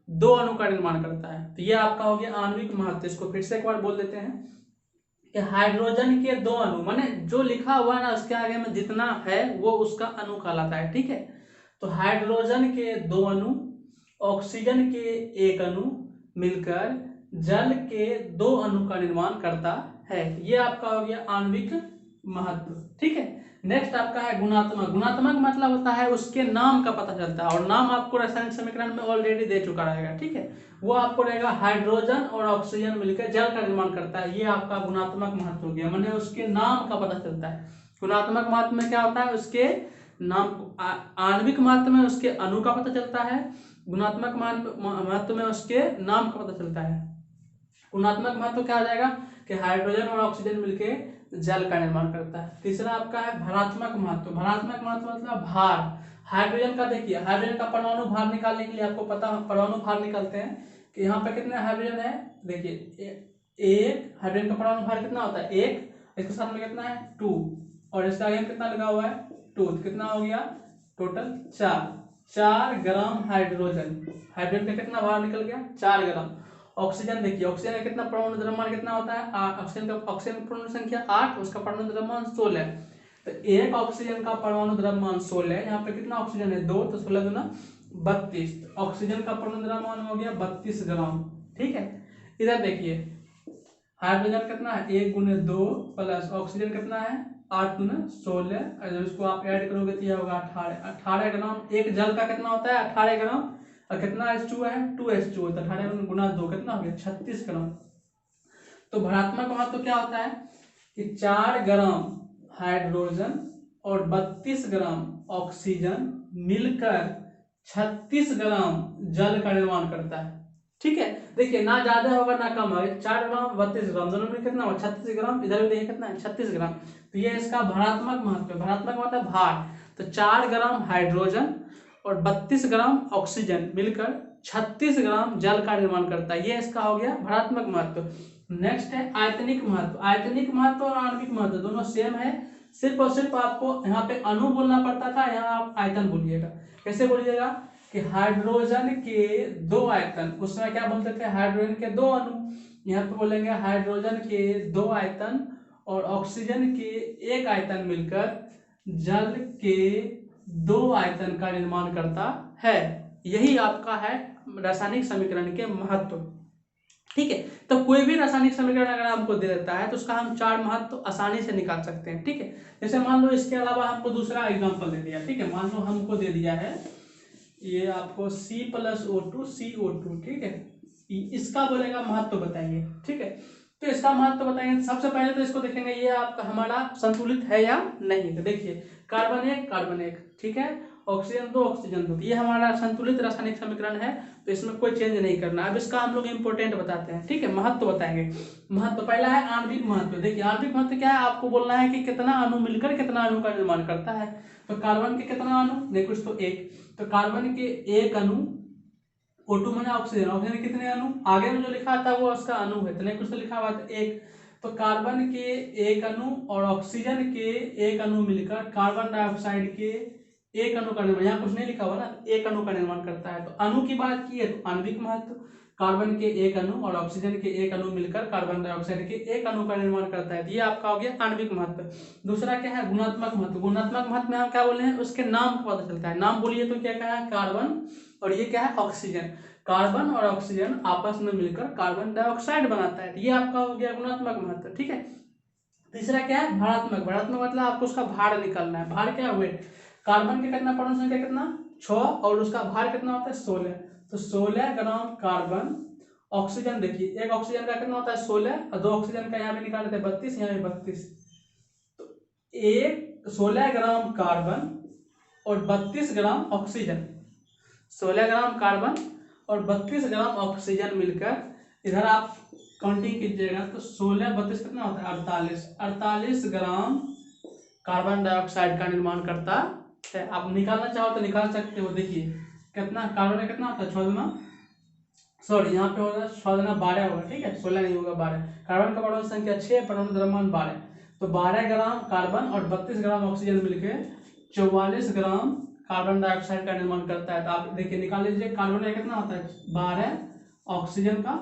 2 अणु का निर्माण करता है। तो ये आपका हो गया आणविक महत्व। इसको फिर से एक बार बोल देते हैं कि हाइड्रोजन के 2 अणु, माने जो लिखा हुआ है ना उसके आगे में जितना है वो उसका अणु कहलाता है। ठीक है, तो हाइड्रोजन के 2 अणु, ऑक्सीजन के 1 अणु मिलकर जल के 2 अणु का निर्माण करता है। ये आपका हो गया आणविक महत्व। ठीक है, नेक्स्ट आपका है गुणात्मक। गुणात्मक मतलब होता है उसके नाम का पता चलता है, और नाम आपको रासायनिक समीकरण में ऑलरेडी दे चुका रहेगा। ठीक है, वो आपको रहेगा हाइड्रोजन और ऑक्सीजन मिलकर जल का निर्माण करता है। ये आपका गुणात्मक महत्व हो गया, माने उसके नाम का पता चलता है। गुणात्मक महत्व में क्या होता है, उसके नाम। आणविक महत्व में उसके अणु का पता चलता है, गुणात्मक महत्व में उसके नाम का पता चलता है। गुणात्मक महत्व क्या आ जाएगा कि हाइड्रोजन और ऑक्सीजन मिलकर जल का निर्माण करता है। तीसरा आपका है भारात्मक महत्व। भारात्मक महत्व मतलब भार। हाइड्रोजन का देखिए, हाइड्रोजन का परमाणु भार निकालने के लिए आपको पता है परमाणु भार निकालते हैं कि यहाँ पे कितने हाइड्रोजन है। देखिए एक हाइड्रोजन का परमाणु भार कितना होता है, एक, इसके साथ में कितना है 2, और इसका आगे कितना लगा हुआ है 2, तो कितना हो गया टोटल 4 ग्राम हाइड्रोजन। हाइड्रोजन का कितना भार निकल गया 4 ग्राम। ऑक्सीजन देखिए, ऑक्सीजन का कितना परमाणु द्रव्यमान कितना होता है, ऑक्सीजन परमाणु संख्या 8, उसका परमाणु द्रव्यमान 16। तो एक ऑक्सीजन का परमाणु द्रव्यमान 16, यहाँ पे कितना ऑक्सीजन है 2, तो 16 दूना 32। ऑक्सीजन का परमाणु द्रव्यमान हो गया 32 ग्राम। ठीक है, इधर देखिए हाइड्रोजन कितना है 1 गुने 2 प्लस ऑक्सीजन कितना है 8 गुने 16, अगर इसको आप ऐड करोगे तो यह होगा 18 ग्राम। एक जल का कितना होता है 18 ग्राम, और कितना H2 है 2H2, तो 18 गुना 2 कितना हो गया 36 ग्राम। तो भरात्मक महत्व तो क्या होता है कि 4 ग्राम हाइड्रोजन और 32 ग्राम ऑक्सीजन मिलकर 36 ग्राम जल का निर्माण करता है। ठीक है, देखिए ना ज्यादा होगा ना कम होगा, 4 ग्राम 32 ग्राम दोनों में कितना होगा 36 ग्राम, इधर भी देखिए कितना है 36 ग्राम। तो ये इसका भरात्मक महत्व है। भरात्मक मतलब भार। तो 4 ग्राम हाइड्रोजन और 32 ग्राम ऑक्सीजन मिलकर 36 ग्राम जल का निर्माण करता है। ये इसका हो गया भरात्मक महत्व। नेक्स्ट है आयतनिक महत्व। आयतनिक महत्व और आणविक महत्व दोनों सेम है, सिर्फ और सिर्फ आपको यहाँ पे अणु बोलना पड़ता था, यहाँ आप आयतन बोलिएगा। कैसे बोलिएगा कि हाइड्रोजन के 2 आयतन, उस समय क्या बोलते थे हाइड्रोजन के 2 अणु, यहाँ पे बोलेंगे हाइड्रोजन के 2 आयतन और ऑक्सीजन के 1 आयतन मिलकर जल के 2 आयतन का निर्माण करता है। यही आपका है रासायनिक समीकरण के महत्व। ठीक है, तो कोई भी रासायनिक समीकरण अगर हमको दे देता है तो उसका हम 4 महत्व आसानी से निकाल सकते हैं। ठीक है, जैसे मान लो इसके अलावा हमको दूसरा एग्जांपल दे दिया। ठीक है, मान लो हमको दे दिया है ये आपको C+O2 CO2। ठीक है, इसका बोलेगा महत्व बताइए। ठीक है, तो इसका महत्व बताएंगे सबसे पहले तो इसको देखेंगे ये आपका हमारा संतुलित है या नहीं। तो देखिए कार्बन 1 कार्बन 1, ठीक है, ऑक्सीजन 2 ऑक्सीजन 2, ये हमारा संतुलित रासायनिक समीकरण है, तो इसमें कोई चेंज नहीं करना। अब इसका हम लोग इंपोर्टेंट बताते हैं। ठीक है, महत्व बताएंगे। महत्व पहला है आणविक महत्व। देखिए आणविक महत्व क्या है, आपको बोलना है कि कितना अणु मिलकर कितना अणु का निर्माण करता है। तो कार्बन के कितना अणु, नहीं कुछ तो 1, तो कार्बन के 1 अणु, O2 माने ऑक्सीजन, ऑक्सीजन के कितने अणु, आगे में जो लिखा था वो उसका अणु है, तो नहीं कुछ तो लिखा हुआ था 1। तो कार्बन के 1 अणु और ऑक्सीजन के 1 अणु मिलकर कार्बन डाइऑक्साइड के 1 अणु का निर्माण, यहाँ कुछ नहीं लिखा हुआ ना, 1 अणु का निर्माण करता है। तो अणु की बात की है तो आणविक महत्व, कार्बन के 1 अणु और ऑक्सीजन के 1 अणु मिलकर कार्बन डाइऑक्साइड के 1 अणु का निर्माण करता है। ये आपका हो गया आणविक महत्व। दूसरा क्या है गुणात्मक महत्व। गुणात्मक महत्व में हम क्या बोले हैं, उसके नाम का पता चलता है। नाम बोलिए तो क्या क्या है, कार्बन और ये क्या है ऑक्सीजन। कार्बन और ऑक्सीजन आपस में मिलकर कार्बन डाइऑक्साइड बनाता है। ये आपका हो गया गुणात्मक महत्व। ठीक है, तीसरा क्या है भारात्मक। भारात्मक मतलब आपको उसका भार निकालना है। भार क्या वेट, कार्बन के कितना परमाणु संख्या कितना 6 और उसका भार कितना होता है 16, तो 16 ग्राम कार्बन। ऑक्सीजन देखिए एक ऑक्सीजन का कितना होता है 16 और 2 ऑक्सीजन का यहाँ पे निकाले थे 32, यहाँ पे 32, तो एक 16 ग्राम कार्बन और 32 ग्राम ऑक्सीजन, 16 ग्राम कार्बन और 32 ग्राम ऑक्सीजन मिलकर, इधर आप काउंटिंग कीजिएगा तो 16 32 कितना होता है 48 ग्राम कार्बन डाइऑक्साइड का निर्माण करता है। आप निकालना चाहो तो निकाल सकते हो। देखिए कितना कार्बन में कितना होता है 6 गुना, सॉरी यहाँ पे होगा 6 गुना 12 होगा। ठीक है, 16 नहीं होगा 12। कार्बन का परमाणु संख्या 6, परमाणु द्रव्यमान 12, तो 12 ग्राम कार्बन और 32 ग्राम ऑक्सीजन मिलकर 44 ग्राम कार्बन डाइऑक्साइड का निर्माण करता है। तो आप देखिए निकाल लीजिए, कार्बन का कितना होता है 12, ऑक्सीजन का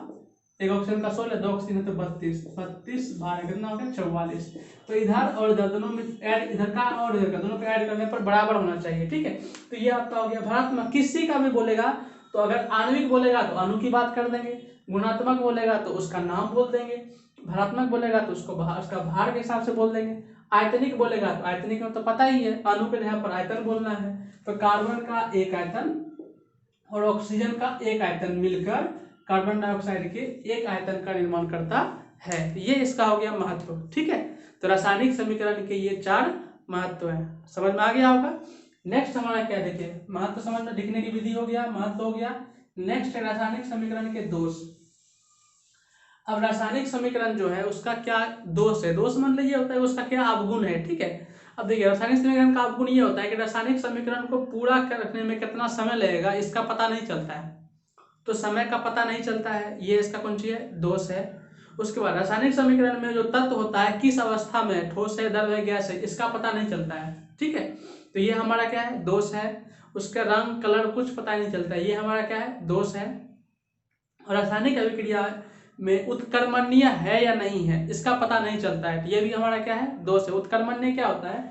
एक ऑक्सीजन का 16, 2 ऑक्सीजन तो 32, 32 12 कितना हो गया 44। तो इधर और इधर दोनों में ऐड, इधर का और इधर का दोनों पे ऐड करने पर बराबर होना चाहिए। ठीक है, तो ये आपका हो गया भारात्मक। किसी का भी बोलेगा तो अगर आणविक बोलेगा तो अणु की बात कर देंगे, गुणात्मक बोलेगा तो उसका नाम बोल देंगे, भारात्मक बोलेगा तो उसको उसका भार के हिसाब से बोल देंगे। आयतनिक बोलेगा तो आयतनिक में तो पता ही है, अणु के जगह पर आयतन बोलना है। तो कार्बन का एक आयतन और ऑक्सीजन का एक आयतन मिलकर कार्बन डाइऑक्साइड के एक आयतन का निर्माण करता है। ये इसका हो गया महत्व। ठीक है, तो रासायनिक समीकरण के ये 4 महत्व है। समझ में आ गया होगा। नेक्स्ट हमारा क्या देखिए, महत्व समझ में लिखने की विधि हो गया, महत्व हो गया। नेक्स्ट है रासायनिक समीकरण के दोष। अब रासायनिक समीकरण जो है उसका क्या दोष है, दोष मान लीजिए होता है उसका क्या अवगुण है। ठीक है, अब देखिए रासायनिक समीकरण का अवगुण ये होता है कि रासायनिक समीकरण को पूरा करने में कितना समय लगेगा इसका पता नहीं चलता है। तो समय का पता नहीं चलता है, ये इसका कौन सी है, दोष है। उसके बाद रासायनिक समीकरण में जो तत्व होता है किस अवस्था में, ठोस है, द्रव है, गैस है, इसका पता नहीं चलता है। ठीक है, तो ये हमारा क्या है, दोष है। उसका रंग कलर कुछ पता नहीं चलता है, ये हमारा क्या है, दोष है। और रासायनिक अभिक्रिया में उत्कर्मण्य है या नहीं है इसका पता नहीं चलता है, तो ये भी हमारा क्या है, दोष है। उत्कर्मण्य क्या होता है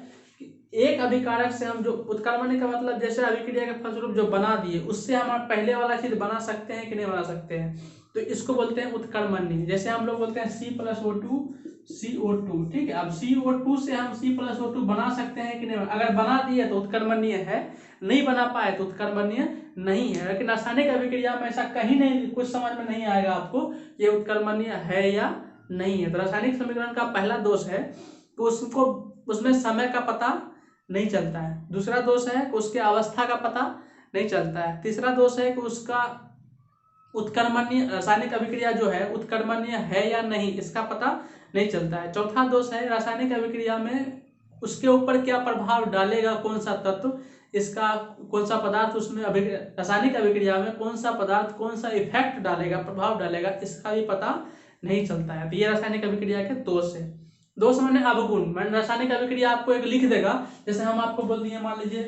कि एक अभिकारक से हम जो, उत्कर्मण्य का मतलब जैसे अभिक्रिया के फलस्वरूप जो बना दिए उससे हम पहले वाला चीज बना सकते हैं कि नहीं बना सकते हैं, तो इसको बोलते हैं उत्कर्मण्य। जैसे हम लोग बोलते हैं C+O2 CO2। ठीक है, अब CO2 से हम C+O2 बना सकते हैं कि नहीं, अगर बना दिए तो उत्कर्मण्य है, नहीं बना पाए तो उत्कर्मण्य नहीं है। लेकिन रासायनिक अभिक्रिया में ऐसा कहीं नहीं, कुछ समझ में नहीं आएगा आपको ये उत्कर्मण्य है या नहीं है। तो रासायनिक समीकरण का पहला दोष है तो उसको, उसमें समय का पता नहीं चलता है। दूसरा दोष है कि उसके अवस्था का पता नहीं चलता है। तीसरा दोष है कि उसका उत्कर्मण्य, रासायनिक अभिक्रिया जो है उत्कर्मण्य है या नहीं इसका पता नहीं चलता है। चौथा दोष है रासायनिक अभिक्रिया में उसके ऊपर क्या प्रभाव डालेगा, कौन सा तत्व, इसका कौन सा पदार्थ उसमें रासायनिक अभिक्रिया में कौन सा पदार्थ कौन सा इफेक्ट डालेगा, प्रभाव डालेगा, इसका भी पता नहीं चलता है। तो ये रासायनिक अभिक्रिया के दोष है। दोष मैंने अवगुण, मैंने रासायनिक अभिक्रिया आपको एक लिख देगा, जैसे हम आपको बोल दिए मान लीजिए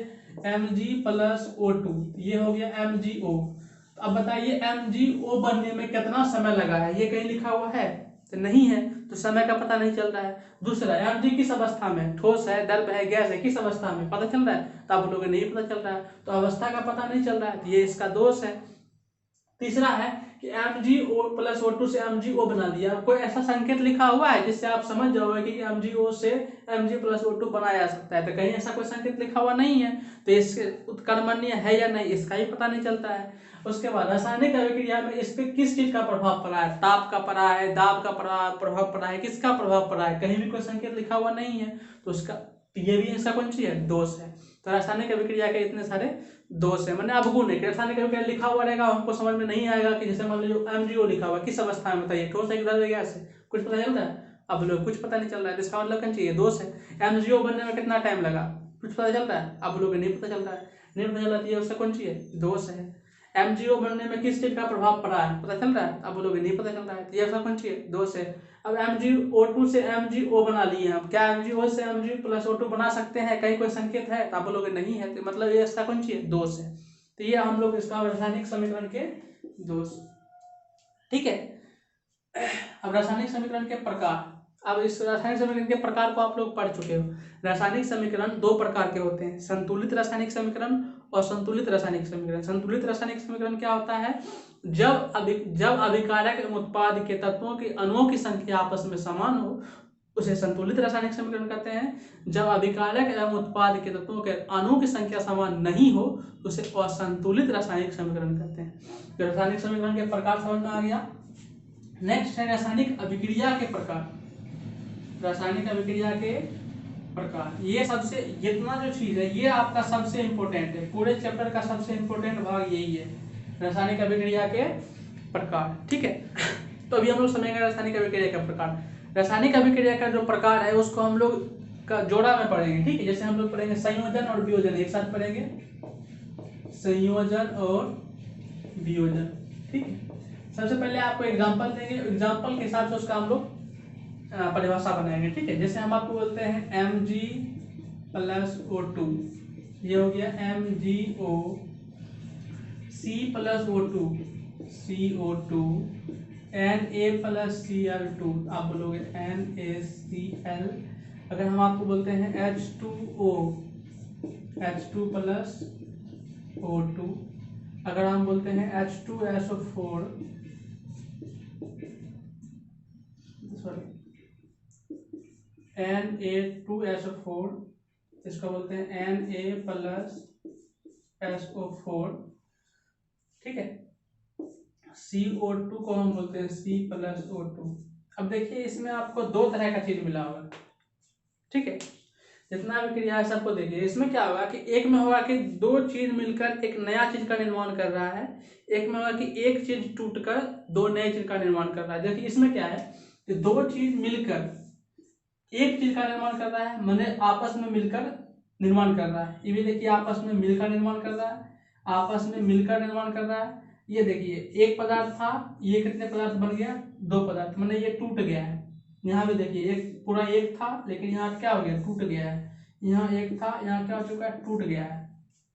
Mg+O2, ये हो गया MgO। अब बताइए MgO बनने में कितना समय लगा है, ये कहीं लिखा हुआ है तो नहीं है, तो समय का पता नहीं चल रहा है। दूसरा Mg किस अवस्था में, ठोस है, द्रव है, गैस है, किस अवस्था में पता चल रहा है, तो आप लोगों को नहीं पता चल रहा है, तो अवस्था का पता नहीं चल रहा है, तो ये इसका दोष है। तीसरा है कि MgO+O2 से MgO बना दिया, कोई ऐसा संकेत लिखा हुआ है जिससे आप समझ जाओगे कि MgO से Mg+O2 बनाया जा सकता है, तो कहीं ऐसा कोई संकेत लिखा हुआ नहीं है, तो इसके उत्कर्मण्य है या नहीं इसका ही पता नहीं चलता है। उसके बाद रासायनिक अभिक्रिया में इस पे किस चीज का प्रभाव पड़ा है, ताप का पड़ा है, दाब का प्रभाव पड़ा है, किसका प्रभाव पड़ा है, कहीं भी कोई संकेत लिखा हुआ नहीं है, तो उसका, ये भी इसका कौन सी है, दोष है। तो रासायनिक अभिक्रिया के इतने सारे दोष है, मैंने अवगुण है कि रासायनिक अभिक्रिया लिखा हुआ रहेगा हमको समझ में नहीं आएगा कि जैसे मान लीजिए MgO लिखा हुआ किस अवस्था में बताइए, ठोस है कि द्रव है, गैस है, कुछ पता चलता है, अब लोग कुछ पता नहीं चल रहा है, इसका मतलब क्या चाहिए, दोष है। MgO बनने में कितना टाइम लगा, कुछ पता चल रहा है, अब लोग नहीं पता चल रहा है, नहीं पता चल रहा है, उसका कौन चाहिए, दोष है। MgO बनने में किस चीज का प्रभाव पड़ा है पता चल रहा है, अब लोग नहीं पता चल रहा है, तो ये उसका कौन चाहिए, दोष है। अब MgO2 से MgO बना लिए हैं, क्या MgO से Mg+O2 बना सकते हैं, कहीं कोई संकेत है, तो आप लोग नहीं है, तो मतलब ये इसका कौन चाहिए, दोष है। तो ये हम लोग इसका रासायनिक समीकरण के दोष। ठीक है, अब रासायनिक समीकरण के प्रकार। अब इस रासायनिक समीकरण के प्रकार को आप लोग पढ़ चुके हो। रासायनिक समीकरण दो प्रकार के होते हैं, संतुलित रासायनिक समीकरण और संतुलित रासायनिक समीकरण। संतुलित रासायनिक समीकरण क्या होता है, जब अभिकारक एवं उत्पाद के तत्वों के अणुओं की संख्या आपस में समान हो उसे संतुलित रासायनिक समीकरण कहते हैं। जब अभिकारक एवं उत्पाद के तत्वों के अणुओं की संख्या समान नहीं हो तो उसे असंतुलित रासायनिक समीकरण कहते हैं। तो रासायनिक समीकरण के प्रकार समझ में आ गया। नेक्स्ट है रासायनिक अभिक्रिया के प्रकार। रासायनिक अभिक्रिया के प्रकार, ये सबसे, जितना जो चीज है ये आपका सबसे इंपॉर्टेंट है, पूरे चैप्टर का सबसे इंपॉर्टेंट भाग यही है, रासायनिक अभिक्रिया के प्रकार। ठीक है, तो अभी हम लोग समझेंगे रासायनिक अभिक्रिया का प्रकार। रासायनिक अभिक्रिया का जो प्रकार है उसको हम लोग का जोड़ा में पढ़ेंगे। ठीक है, जैसे हम लोग पढ़ेंगे संयोजन और वियोजन, एक साथ पढ़ेंगे संयोजन और वियोजन। ठीक है, सबसे पहले आपको एग्जांपल देंगे, एग्जांपल के हिसाब से उसका हम लोग परिभाषा बनाएंगे। ठीक है, जैसे हम आपको बोलते हैं Mg+O2, ये हो गया MgO, C+O2 CO2, Na+Cl2 आप बोलोगे NaCl। अगर हम आपको बोलते हैं H2O, H2+O2, अगर हम बोलते हैं H2SO4, सॉरी Na2SO4, इसको बोलते हैं Na+SO4, ठीक है। CO2 को हम बोलते हैं C+O2। अब देखिए इसमें आपको दो तरह का चीज मिला होगा, ठीक है। जितना भी क्रिया है सबको देखिए, इसमें क्या होगा कि एक में होगा कि दो चीज मिलकर एक नया चीज का निर्माण कर रहा है, एक में होगा कि एक चीज टूटकर दो नए चीज का निर्माण कर रहा है। देखिए इसमें क्या है कि दो चीज मिलकर एक चीज का निर्माण कर रहा है, माने आपस में मिलकर निर्माण कर रहा है। ये भी देखिए आपस में मिलकर निर्माण कर रहा है, आपस में मिलकर निर्माण कर रहा है। ये देखिए एक पदार्थ था, ये कितने पदार्थ बन गया, दो पदार्थ, माने ये टूट गया है। यहाँ भी देखिए एक पूरा एक था, लेकिन यहाँ क्या हो गया, टूट गया है। यहाँ एक था, यहाँ क्या हो चुका है, टूट गया है।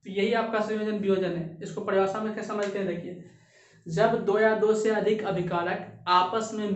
तो यही आपका संयोजन वियोजन है। इसको परिभाषा में क्या समझते हैं, देखिए जब दो या दो से अधिक अभिकारक आपस में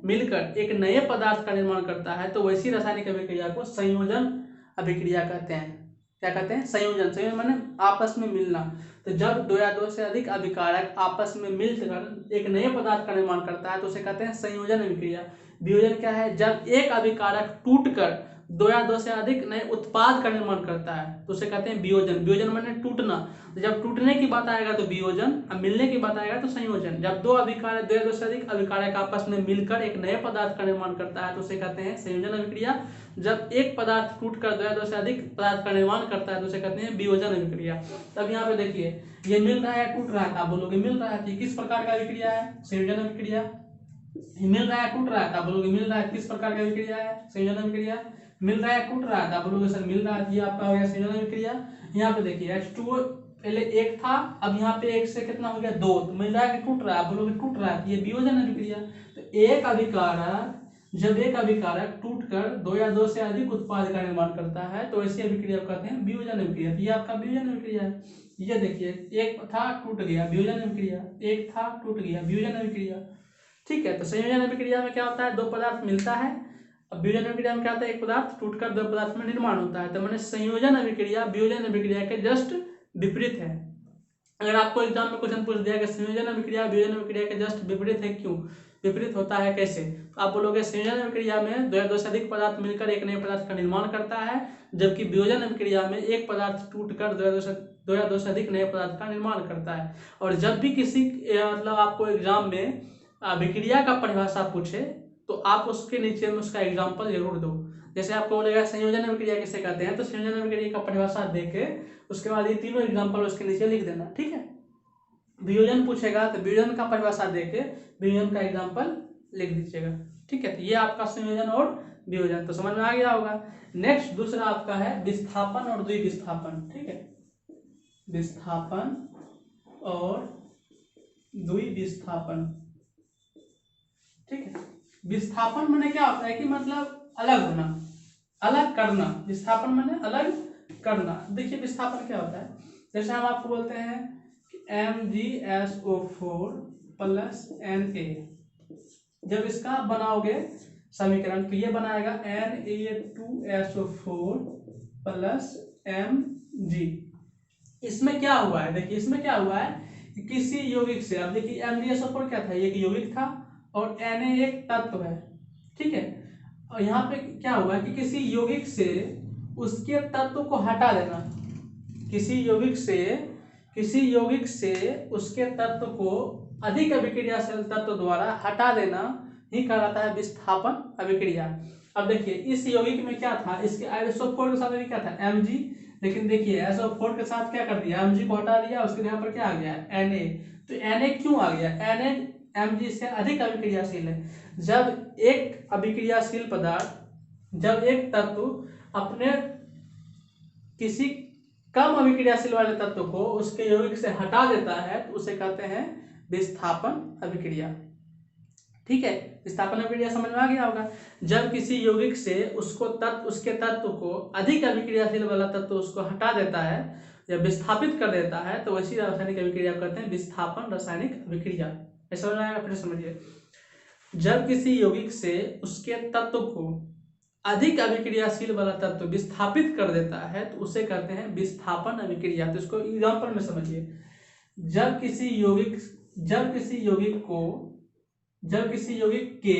मिलकर एक नए पदार्थ का निर्माण करता है तो वैसी रासायनिक अभिक्रिया को संयोजन अभिक्रिया कहते हैं। क्या कहते हैं, संयोजन। संयोजन माने आपस में मिलना। तो जब दो या दो से अधिक अभिकारक आपस में मिलकर एक नए पदार्थ का निर्माण करता है तो उसे कहते हैं संयोजन अभिक्रिया। वियोजन क्या है, जब एक अभिकारक टूटकर दो या दो से अधिक नए उत्पाद का निर्माण करता है तो उसे कहते हैं वियोजन। वियोजन माने टूटना। तो जब टूटने की बात आएगा तो वियोजन, अब मिलने की बात आएगा तो संयोजन। जब दो अभिकारक, दो या दो से अधिक अभिकारक आपस में मिलकर एक नए पदार्थ का निर्माण करता है तो उसे कहते हैं संयोजन अभिक्रिया। जब एक पदार्थ टूटकर दो या दो से अधिक पदार्थ का निर्माण करता है तो उसे कहते हैं वियोजन अभिक्रिया। तब यहाँ पे देखिए ये मिल रहा है, टूट रहा है, आप बोलोगे मिल रहा है, किस प्रकार का अभिक्रिया है, संयोजन अभिक्रिया। मिल रहा है, टूट रहा है, आप बोलोगे मिल रहा है, किस प्रकार का अभिक्रिया है, संयोजन अभिक्रिया। मिल रहा है, टूट रहा है, आप बोलोगे सर मिल रहा है, ये आपका हो गया संयोजन अभिक्रिया। यहाँ पे देखिए H2O पहले एक था, अब यहाँ पे एक से कितना हो गया, दो। तो मिल रहा है कि टूट रहा है, आप बोलोगे टूट रहा है, ये वियोजन अभिक्रिया। तो एक अभिकारक, जब एक अभिकारक टूटकर दो या दो से अधिक उत्पाद का निर्माण करता है तो ऐसी अभिक्रिया को कहते हैं वियोजन अभिक्रिया। ये आपका वियोजन अभिक्रिया है। ये देखिए एक था, टूट गया, वियोजन अभिक्रिया। एक था, टूट गया, वियोजन अभिक्रिया। ठीक है। तो संयोजन अभिक्रिया में क्या होता है, दो पदार्थ मिलता है। अब वियोजन अभिक्रिया में क्या होता है, एक पदार्थ टूटकर दो पदार्थ में निर्माण होता है। तो मैंने संयोजन अभिक्रिया वियोजन अभिक्रिया के जस्ट विपरीत है। अगर आपको एग्जाम में क्वेश्चन पूछ दिया कि संयोजन अभिक्रिया वियोजन अभिक्रिया के जस्ट विपरीत है, क्यों विपरीत होता है, कैसे, तो आप बोलोगे संयोजन अभिक्रिया में दो या दो से अधिक पदार्थ मिलकर एक नए पदार्थ का निर्माण करता है, जबकि वियोजन अभिक्रिया में एक पदार्थ टूटकर दो या दो से अधिक नए पदार्थ का निर्माण करता है। और जब भी किसी मतलब आपको एग्जाम में अभिक्रिया का परिभाषा पूछे तो आप उसके नीचे में उसका एग्जाम्पल जरूर दो। जैसे आपको बोलेगा संयोजन अभिक्रिया किसे कहते हैं, तो संयोजन अभिक्रिया का परिभाषा देके उसके बाद ये तीनों एग्जाम्पल उसके नीचे लिख देना, ठीक है। वियोजन पूछेगा तो वियोजन का परिभाषा देके वियोजन का एग्जाम्पल लिख दीजिएगा, ठीक है। तो ये आपका संयोजन और वियोजन तो समझ में आ गया होगा। नेक्स्ट दूसरा आपका है विस्थापन और द्विविस्थापन, ठीक है। विस्थापन और द्विविस्थापन, ठीक है। विस्थापन माने क्या होता है कि मतलब अलग होना, अलग करना। विस्थापन माने अलग करना। देखिए विस्थापन क्या होता है, जैसे हम आपको बोलते हैं कि MgSO4 + Na, जब इसका बनाओगे समीकरण तो ये बनाएगा Na2SO4 + Mg। इसमें क्या हुआ है, देखिए इसमें क्या हुआ है कि किसी यौगिक से, अब देखिए MgSO4 क्या था, ये एक यौगिक था और Na एक तत्व है, ठीक है। और यहाँ पे क्या हुआ कि किसी यौगिक से उसके तत्व को हटा देना, किसी यौगिक से उसके तत्व को अधिक अभिक्रियाशील तत्व द्वारा हटा देना ही कहलाता है विस्थापन अभिक्रिया। अब देखिए इस यौगिक में क्या था, इसके SO4 के साथ में क्या था Mg, लेकिन देखिए SO4 के साथ क्या कर दिया, Mg को हटा दिया, उसके यहाँ पर क्या आ गया Na। तो Na क्यों आ गया, Na Mg से अधिक अभिक्रियाशील है। जब एक अभिक्रियाशील पदार्थ, जब एक तत्व अपने किसी कम अभिक्रियाशील वाले तत्व को उसके यौगिक से हटा देता है तो उसे कहते हैं विस्थापन अभिक्रिया, ठीक है। विस्थापन अभिक्रिया समझ में आ गया होगा। जब किसी यौगिक से उसके तत्व को अधिक अभिक्रियाशील वाला तत्व उसको हटा देता है या विस्थापित कर देता है तो वैसी रासायनिक अभिक्रिया कहते हैं विस्थापन रासायनिक अभिक्रिया। ऐसा समझ में आएगा, फिर समझिए। जब किसी यौगिक से उसके तत्व को अधिक अभिक्रियाशील वाला तत्व विस्थापित कर देता है तो उसे कहते हैं विस्थापन अभिक्रिया। तो इसको एग्जांपल में समझिए। जब किसी यौगिक के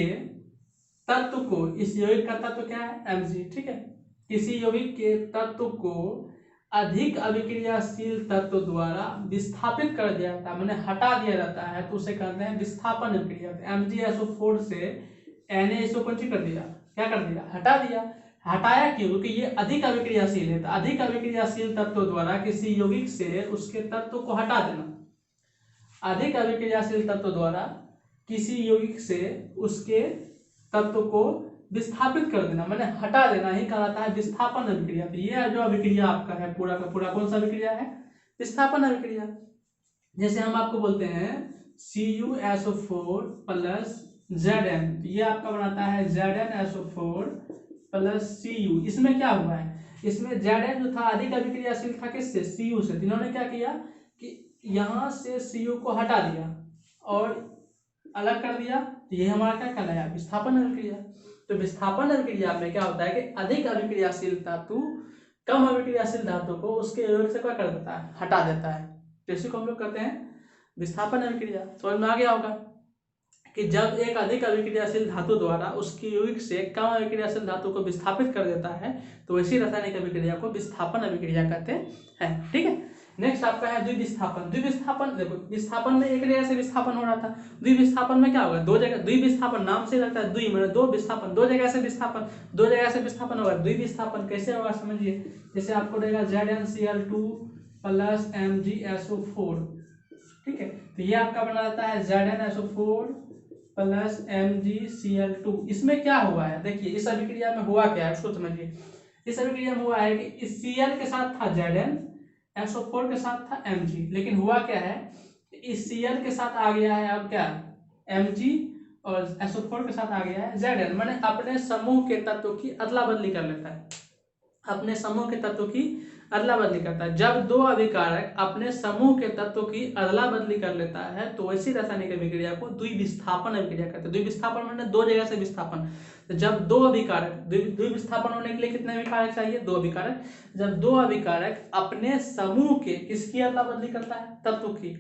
तत्व को, इस यौगिक का तत्व क्या है Mg, ठीक है। किसी यौगिक के तत्व को अधिक अभिक्रियाशील तत्व द्वारा विस्थापित कर दिया जाता है, मैंने हटा दिया जाता है, तो उसे कहते हैं विस्थापन अभिक्रिया। MgSO4 से Na को कर दिया, क्या कर दिया, हटा दिया। हटाया क्यों? क्योंकि ये अधिक अभिक्रियाशील है। तो अधिक अभिक्रियाशील तत्व द्वारा किसी यौगिक से उसके तत्व को हटा देना, अधिक अभिक्रियाशील तत्व द्वारा किसी यौगिक से उसके तत्व को विस्थापित कर देना, मैंने हटा देना ही कहलाता है विस्थापन अभिक्रिया। तो ये जो अभिक्रिया आपका है पूरा का पूरा कौन सा अभिक्रिया है? विस्थापन अभिक्रिया। जैसे हम आपको बोलते हैं CuSO4 प्लस Zn, तो ये आपका बनाता है ZnSO4 प्लस Cu। इसमें क्या हुआ है? इसमें Zn जो था अधिक अभिक्रियाशील था किससे? Cu से। इन्होंने क्या किया कि यहाँ से Cu को हटा दिया और अलग कर दिया, तो ये हमारा क्या कहलाया? विस्थापन अभिक्रिया। तो विस्थापन अभिक्रिया में क्या होता है कि अधिक अभिक्रियाशील धातु कम अभिक्रियाशील धातु को उसके यौगिक से क्या कर देता है? हटा देता है। तो इसी को हम लोग कहते हैं विस्थापन अभिक्रिया। समझ में आ गया होगा कि जब एक अधिक अभिक्रियाशील धातु द्वारा उसकी यौगिक से कम अभिक्रियाशील धातु को विस्थापित कर देता है, तो वैसी रासायनिक अभिक्रिया को विस्थापन अभिक्रिया कहते हैं, ठीक है। नेक्स्ट आपका है द्विविस्थापन। द्विविस्थापन, देखो विस्थापन में एक जगह से विस्थापन हो रहा था, द्विविस्थापन में क्या होगा? दो जगह, द्विविस्थापन नाम से लगता है द्वि मतलब दो, विस्थापन दो जगह से विस्थापन, दो जगह से विस्थापन होगा। द्विविस्थापन कैसे होगा समझिए, जैसे आपको रहेगा ZnCl2 प्लस MgSO4, ठीक है। तो ये आपका बना रहता है ZnSO4 प्लस MgCl2। इसमें क्या हुआ है देखिए, इस अभिक्रिया में हुआ क्या है उसको समझिए। इस अभिक्रिया में हुआ है कि इस Cl के साथ था Zn, SO4 के साथ था Mg, लेकिन हुआ क्या है इस Cl के साथ आ गया है अब क्या Mg और SO4 के साथ आ गया है Zn, मैंने अपने समूह के तत्वों की अदला बदली कर लेता है, अपने समूह के तत्वों की अदला बदली करता है। जब दो अभिकारक अपने समूह के तत्वों की अदला बदली कर लेता है तो वैसी रासायनिक अभिक्रिया को द्विविस्थापन अभिक्रिया कहते हैं। द्विविस्थापन मतलब दो जगह से विस्थापन। तो जब दो अभिकारक, द्विविस्थापन होने के लिए कितने अभिकारक चाहिए? दो अभिकारक। जब दो अभिकारक अपने समूह के किसकी अदला बदली करता है? तत्व की,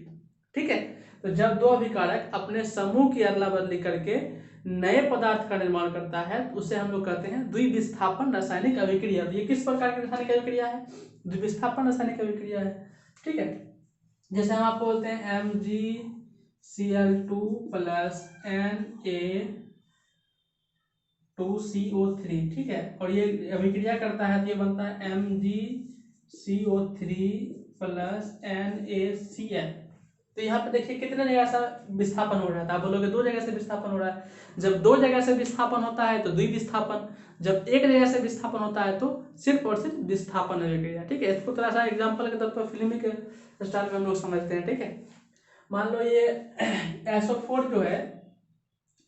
ठीक है। तो जब दो अभिकारक अपने समूह की अदला बदली करके नए पदार्थ का निर्माण करता है तो उसे हम लोग कहते हैं द्विविस्थापन रासायनिक अभिक्रिया। ये किस प्रकार की रासायनिक अभिक्रिया है? द्विविस्थापन रासायनिक अभिक्रिया है, ठीक है। जैसे हम आपको बोलते हैं MgCl2 प्लस Na2CO3, ठीक है, और ये अभिक्रिया करता है तो ये बनता है MgCO3 प्लस NaCl। तो यहाँ पे देखिए कितने जगह से विस्थापन हो रहा था, आप बोलोगे दो जगह से विस्थापन हो रहा है। जब दो जगह से विस्थापन होता है तो द्विविस्थापन, जब एक जगह से विस्थापन होता है तो सिर्फ और सिर्फ विस्थापन अभिक्रिया, ठीक है। इसको थोड़ा सा एग्जांपल के तौर पर फिल्मी के स्टाइल में हम लोग समझते हैं, ठीक है। मान लो ये SO4 जो है,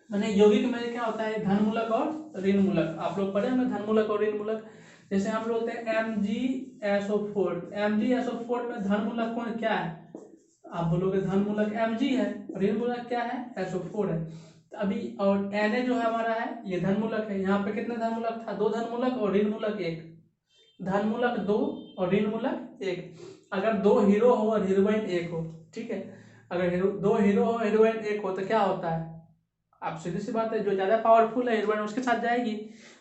मैंने यौगिक में क्या होता है धनमूलक और ऋणमूलक, आप लोग पढ़े होंगे धनमूलक और ऋणमूलक। जैसे हम बोलते हैं MgSO4, MgSO4 में धनमूलक कौन क्या है? आप बोलोगे धनमूलक Mg है, ऋणमूलक क्या है? SO4 है। तो अभी और Na जो है हमारा है ये धनमूलक है। यहाँ पे कितने धनमूलक था? दो धनमूलक और ऋणमूलक एक, धनमूलक दो और ऋणमूलक एक। अगर दो हीरो हो और हीरोइन एक हो, ठीक है, अगर दो हीरो हो हीरोइन एक हो तो क्या होता है? आप सीधी सी बात है, जो ज्यादा पावरफुल है हीरोइन उसके साथ जाएगी।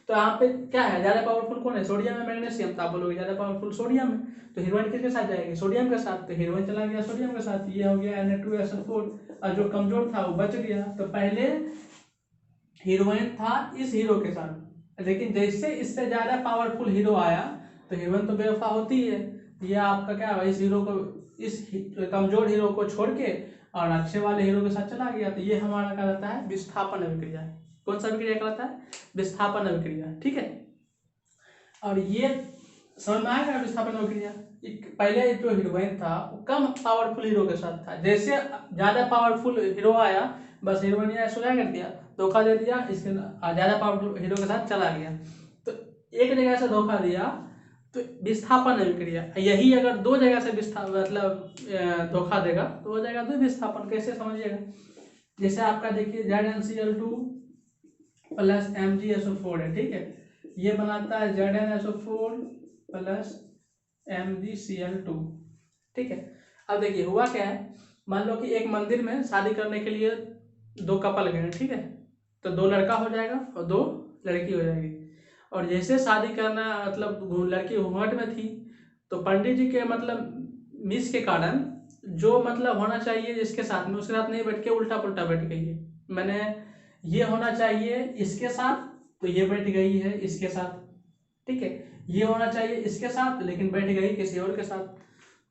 तो यहाँ पे क्या है, ज्यादा पावरफुल कौन है? सोडियम है, मैग्नीशियम। तो आप बोलोगे ज्यादा पावरफुल सोडियम है, तो हीरोइन किसके साथ जाएगी? सोडियम के साथ। तो हीरोइन चला गया सोडियम के साथ, ये हो गया Na2SO4, और जो कमजोर था वो बच गया। तो पहले हीरोइन था इस हीरो के साथ, लेकिन जैसे इससे ज्यादा पावरफुल हीरो आया तो हीरोइन तो बेवफा होती है, ये आपका क्या है इस हीरो को, इस कमजोर हीरो को छोड़ के और अच्छे वाले हीरो के साथ चला गया। तो ये हमारा क्या रहता है? विस्थापन अभिक्रिया। कौन सा अभिक्रिया कहलाता है? विस्थापन अभिक्रिया, ठीक है। और ये समझ में आएगा विस्थापन अभिक्रिया। पहले जो हीरोइन था वो कम पावरफुल हीरो के साथ था, जैसे ज्यादा पावरफुल हीरो आया बस हीरोइन ने ऐसा कर दिया, धोखा दे दिया, इसके ज्यादा पावरफुल हीरो के साथ चला गया। तो एक जगह से धोखा दिया तो विस्थापन अभिक्रिया। यही अगर दो जगह से मतलब धोखा देगा तो हो जाएगा द्विविस्थापन। कैसे समझिएगा, जैसे आपका देखिए ZnCl2 प्लस MgSO4 है, ठीक है, ये बनाता है ZnSO4 प्लस MgCl2, ठीक है। अब देखिए हुआ क्या है, मान लो कि एक मंदिर में शादी करने के लिए दो कपल गए, ठीक है। तो 2 लड़का हो जाएगा और 2 लड़की हो जाएगी। और जैसे शादी करना मतलब लड़की घूंघट में थी, तो पंडित जी के मतलब मिस के कारण जो मतलब होना चाहिए जिसके साथ में, उसके साथ नहीं बैठ के उल्टा पुल्टा बैठ गई है। मैंने ये होना चाहिए इसके साथ, तो ये बैठ गई है इसके साथ, ठीक है। ये होना चाहिए इसके साथ, लेकिन बैठ गई किसी और के साथ,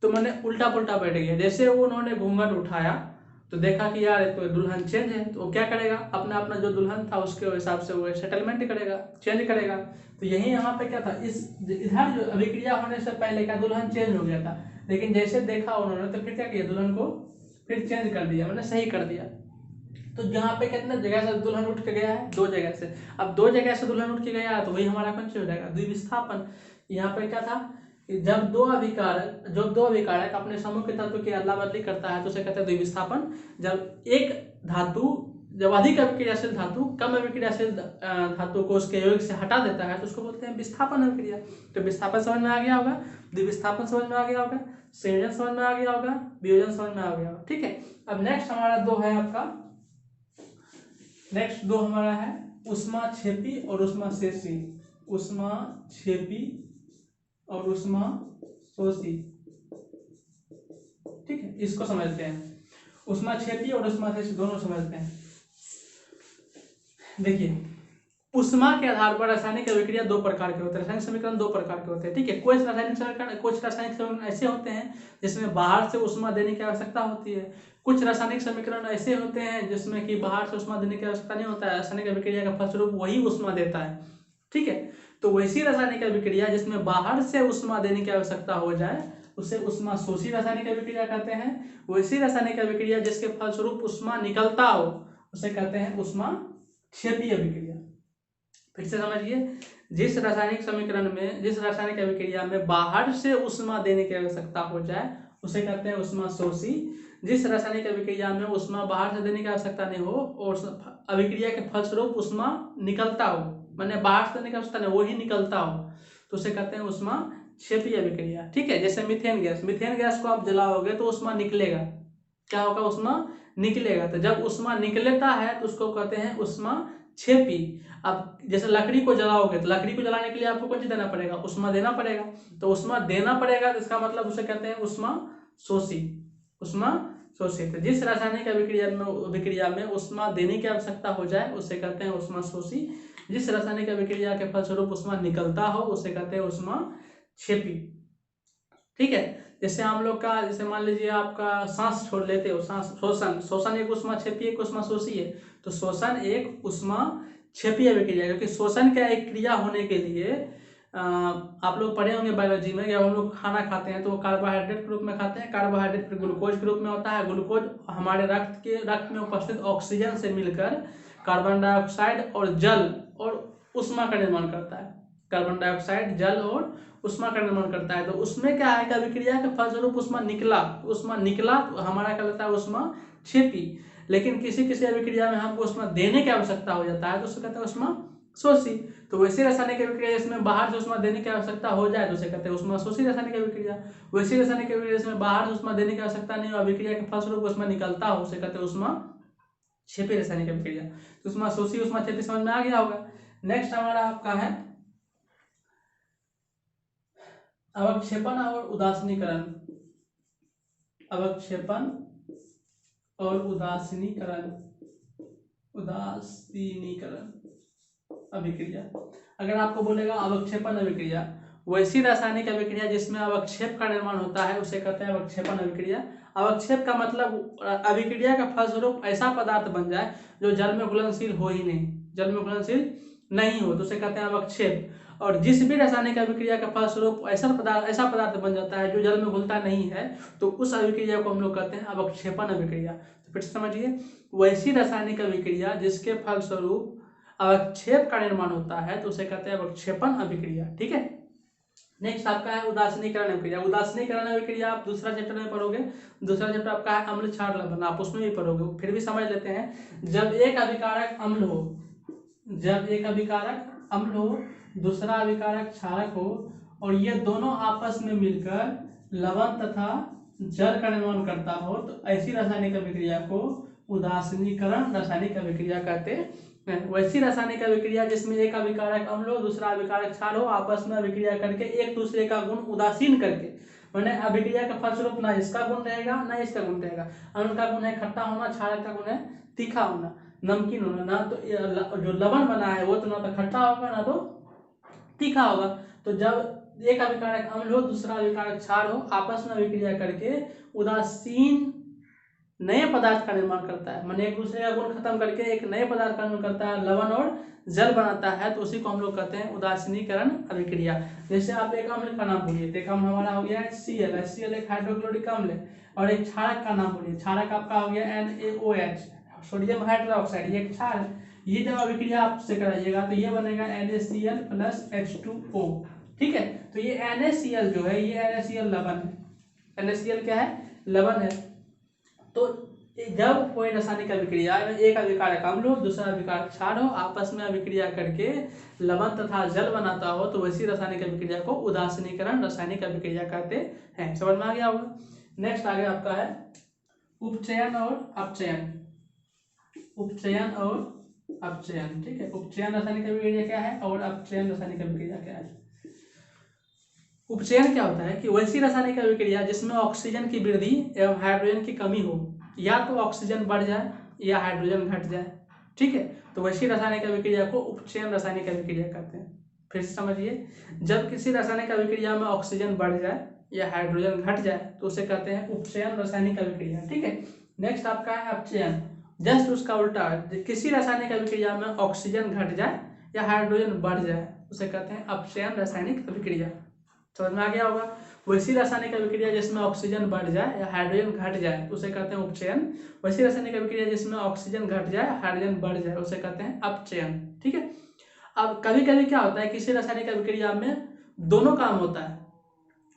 तो मैंने उल्टा पुल्टा बैठ गया। जैसे वो उन्होंने घूंघट उठाया तो देखा कि यार तो दुल्हन चेंज है, तो वो क्या करेगा, अपना अपना जो दुल्हन था उसके हिसाब से वो सेटलमेंट करेगा, चेंज करेगा। तो यही यहाँ पे क्या था, इस इधर जो अभिक्रिया होने से पहले क्या दुल्हन चेंज हो गया था, लेकिन जैसे देखा उन्होंने तो फिर क्या किया, दुल्हन को फिर चेंज कर दिया, मैंने सही कर दिया। तो यहाँ पे कितने जगह से दुल्हन उठ के गया है, 2 जगह से। अब 2 जगह से दुल्हन उठ के गया तो वही हमारा कौन हो जाएगा, द्विविस्थापन। यहाँ पे क्या था, जब 2 अभिकारक अपने समूह के तत्व की अदला बदली करता है तो उसे कहते हैं द्विविस्थापन। जब एक धातु, जब अधिक अभिक्रियाशील धातु कम अभिक्रियाशील धातु को उसके योग से हटा देता है तो उसको बोलते हैं विस्थापन अभिक्रिया। तो विस्थापन समझ में आ गया होगा, द्विविस्थापन समझ में आ गया होगा, संयोजन समझ में आ गया होगा, वियोजन समझ में आ गया होगा, ठीक है। अब नेक्स्ट हमारा 2 है आपका, नेक्स्ट 2 हमारा है ऊष्माक्षेपी और ऊष्माशोषी। ऊष्माक्षेपी और ऊष्माशोषी, ठीक है, इसको समझते हैं। ऊष्माक्षेपी और ऊष्माशोषी दोनों समझते हैं। देखिए, ऊष्मा के आधार पर रासायनिक अभिक्रिया 2 प्रकार के होते हैं, रासायनिक समीकरण 2 प्रकार के होते हैं, ठीक है। कुछ रासायनिक समीकरण ऐसे होते हैं जिसमें बाहर से ऊष्मा देने की आवश्यकता होती है, कुछ रासायनिक समीकरण ऐसे होते हैं जिसमें कि बाहर से ऊष्मा देने की आवश्यकता नहीं होता है, रासायनिक अभिक्रिया का फलस्वरूप वही ऊष्मा देता है, ठीक है। तो वैसी रासायनिक अभिक्रिया जिसमें बाहर से ऊष्मा देने की आवश्यकता हो जाए उसे ऊष्माशोषी रासायनिक अभिक्रिया कहते हैं। वैसी रासायनिक अभिक्रिया जिसके फलस्वरूप ऊष्मा निकलता हो उसे कहते हैं ऊष्माक्षेपी अभिक्रिया। फिर से समझिए, जिस रासायनिक अभिक्रिया में बाहर से ऊष्मा देने की आवश्यकता हो जाए उसे कहते हैं ऊष्माशोषी। जिस रासायनिक अभिक्रिया में ऊष्मा बाहर से देने की आवश्यकता नहीं हो और अभिक्रिया के फलस्वरूप ऊष्मा निकलता हो, मैंने बाहर से देने की आवश्यकता नहीं, वो ही निकलता हो, तो उसे कहते हैं ऊष्माक्षेपी अभिक्रिया, ठीक है। जैसे मीथेन गैस को आप जलाओगे तो ऊष्मा निकलेगा, क्या होगा, ऊष्मा निकलेगा। तो जब ऊष्मा निकलता है तो उसको कहते हैं ऊष्माक्षेपी। अब जैसे लकड़ी को जलाओगे तो लकड़ी को जलाने के लिए आपको कुछ देना पड़ेगा, ऊष्मा देना पड़ेगा, तो ऊष्मा देना पड़ेगा तो इसका मतलब उसे कहते हैं ऊष्माशोषी। तो जिस रासायनिक अभिक्रिया में ऊष्मा देने की आवश्यकता हो जाए उसे कहते हैं ऊष्माशोषी। जिस रासायनिक अभिक्रिया के फलस्वरूप ऊष्मा निकलता हो उसे कहते हैं ऊष्माक्षेपी, ठीक है। जैसे हम लोग का, जैसे मान लीजिए आपका सांस छोड़ लेते हो, सांस शोषण एक ऊष्माक्षेपी एक ऊष्माशोषी है, तो शोषण एक ऊष्माक्षेपी अभिक्रिया, क्योंकि शोषण का एक क्रिया होने के लिए आप लोग पढ़े होंगे बायोलॉजी में, जब हम लोग खाना खाते हैं तो वो कार्बोहाइड्रेट के रूप में खाते हैं, कार्बोहाइड्रेट फिर ग्लूकोज के रूप में होता है, ग्लूकोज हमारे रक्त में उपस्थित ऑक्सीजन से मिलकर कार्बन डाइऑक्साइड और जल और ऊष्मा का निर्माण करता है, कार्बन डाइऑक्साइड जल और ऊष्मा का निर्माण करता है। तो उसमें क्या है कि अभिक्रिया के फलस्वरूप ऊष्मा निकला तो हमारा क्या लगता है ऊष्माक्षेपी। लेकिन किसी किसी अभिक्रिया में हमको ऊष्मा देने की आवश्यकता हो जाता है तो उसे कहते हैं ऊष्माशोषी। तो वैसी रासायनिक अभिक्रिया जिसमें बाहर से ऊष्मा देने की आवश्यकता हो जाए तो उसे कहते हैं ऊष्माशोषी रासायनिक अभिक्रिया। वैसी रासायनिक अभिक्रिया जिसमें बाहर से ऊष्मा देने की आवश्यकता नहीं हो, अभिक्रिया के फलस्वरूप ऊष्मा निकलता हो, उसे कहते हैं ऊष्माक्षेपी रासायनिक अभिक्रिया। ऊष्माशोषी ऊष्माक्षेपी समझ में आ गया होगा। नेक्स्ट हमारा आपका है अवक्षेपण और उदासीनीकरण। अवक्षेपण और उदासीनीकरण अभिक्रिया। अगर आपको बोलेगा अवक्षेपण अभिक्रिया, वैसी रासायनिक अभिक्रिया जिसमें अवक्षेप का निर्माण होता है उसे कहते हैं अवक्षेपण अभिक्रिया। अवक्षेप का मतलब अभिक्रिया का फलस्वरूप ऐसा पदार्थ बन जाए जो जल में घुलनशील हो ही नहीं, जल में घुलनशील नहीं हो, तो उसे कहते हैं अवक्षेप। और जिस भी रासायनिक अभिक्रिया का फलस्वरूप ऐसा पदार्थ बन जाता है जो जल में घुलता नहीं है तो उस अभिक्रिया को हम लोग कहते हैं अवक्षेपण अभिक्रिया। तो फिर समझिए, वैसी रासायनिक अभिक्रिया जिसके फलस्वरूप अवक्षेप का निर्माण होता है तो उसे कहते हैं अवक्षेपण अभिक्रिया, ठीक है। नेक्स्ट आपका है उदासीनीकरण अभिक्रिया। उदासीनीकरण अभिक्रिया आप दूसरा चैप्टर में पढ़ोगे, दूसरा चैप्टर आपका है अम्ल क्षार लवण, आप उसमें भी पढ़ोगे, फिर भी समझ लेते हैं। जब एक अभिकारक अम्ल हो दूसरा अभिकारक क्षारक हो और ये दोनों आपस में मिलकर लवण तथा जल का निर्माण करता हो तो ऐसी रासायनिक अभिक्रिया को उदासीनीकरण रासायनिक अभिक्रिया कहते वैसी रासायनिक अभिक्रिया जिसमें एक अभिकारक अम्ल हो दूसरा अभिकारक क्षार हो, आपस में अभिक्रिया करके एक दूसरे का गुण उदासीन करके, मैंने अभिक्रिया का फलस्वरूप ना इसका गुण रहेगा ना इसका गुण रहेगा। अम्ल का गुण है खट्टा होना, क्षारक का गुण है तीखा होना, नमकीन होना। ना तो जो लवण बना है वो तो ना तो खट्टा होगा ना तो तीखा होगा। तो जब एक अभिकारक अम्ल हो दूसरा अभिकारक क्षार हो, आपस में अभिक्रिया करके उदासीन नए पदार्थ का निर्माण करता है, माने एक दूसरे का गुण खत्म करके एक नए पदार्थ का निर्माण करता है, लवण और जल बनाता है, तो उसी को हम लोग कहते हैं उदासीनीकरण अभिक्रिया। जैसे आप एक अम्ल का नाम बोलिए, तो एक अम्ल हमारा हो गया HCl, HCl एक हाइड्रोक्लोरिक अम्ल है, और एक क्षारक का नाम बोलिए, क्षारक आपका हो गया NaOH, सोडियम हाइड्रोक्साइड, ये क्षार है। ये जब अभिक्रिया आपसे कराइएगा तो ये बनेगा NaCl प्लस H2O, ठीक है। तो ये NaCl जो है ये NaCl लवण है, NaCl क्या है, लवण है। तो जब कोई रासायनिक अभिक्रिया में एक अभिकारक अम्ल हो दूसरा अभिकारक क्षार हो, आपस में अभिक्रिया करके लवण तथा जल बनाता हो, तो वैसी रासायनिक अभिक्रिया को उदासीनीकरण रासायनिक अभिक्रिया कहते हैं। समझ में आ गया होगा। नेक्स्ट आगे आपका है उपचयन और अपचयन। उपचयन और अपचयन, ठीक है। उपचयन रासायनिक अभिक्रिया क्या है और अपचयन रासायनिक अभिक्रिया क्या है। उपचयन क्या होता है कि वैसी रासायनिक अभिक्रिया जिसमें ऑक्सीजन की वृद्धि एवं हाइड्रोजन की कमी हो, या तो ऑक्सीजन बढ़ जाए या हाइड्रोजन घट जाए, ठीक है। तो वैसी रासायनिक अभिक्रिया को उपचयन रासायनिक अभिक्रिया कहते हैं। फिर से समझिए, जब किसी रासायनिक अभिक्रिया में ऑक्सीजन बढ़ जाए या हाइड्रोजन घट जाए तो उसे कहते हैं उपचयन रासायनिक अभिक्रिया, ठीक है। नेक्स्ट आपका है अपचयन, जस्ट उसका उल्टा, किसी रासायनिक अभिक्रिया में ऑक्सीजन घट जाए या हाइड्रोजन बढ़ जाए उसे कहते हैं अपचयन रासायनिक अभिक्रिया। समझ में आ गया होगा। वैसी रासायनिक अभिक्रिया जिसमें ऑक्सीजन बढ़ जाए या हाइड्रोजन घट जाए तो उसे कहते हैं उपचयन। वैसी रासायनिक अभिक्रिया जिसमें ऑक्सीजन घट जाए हाइड्रोजन बढ़ जाए उसे कहते हैं अपचयन, ठीक है। अब कभी कभी क्या होता है, किसी रासायनिक अभिक्रिया में दोनों काम होता है,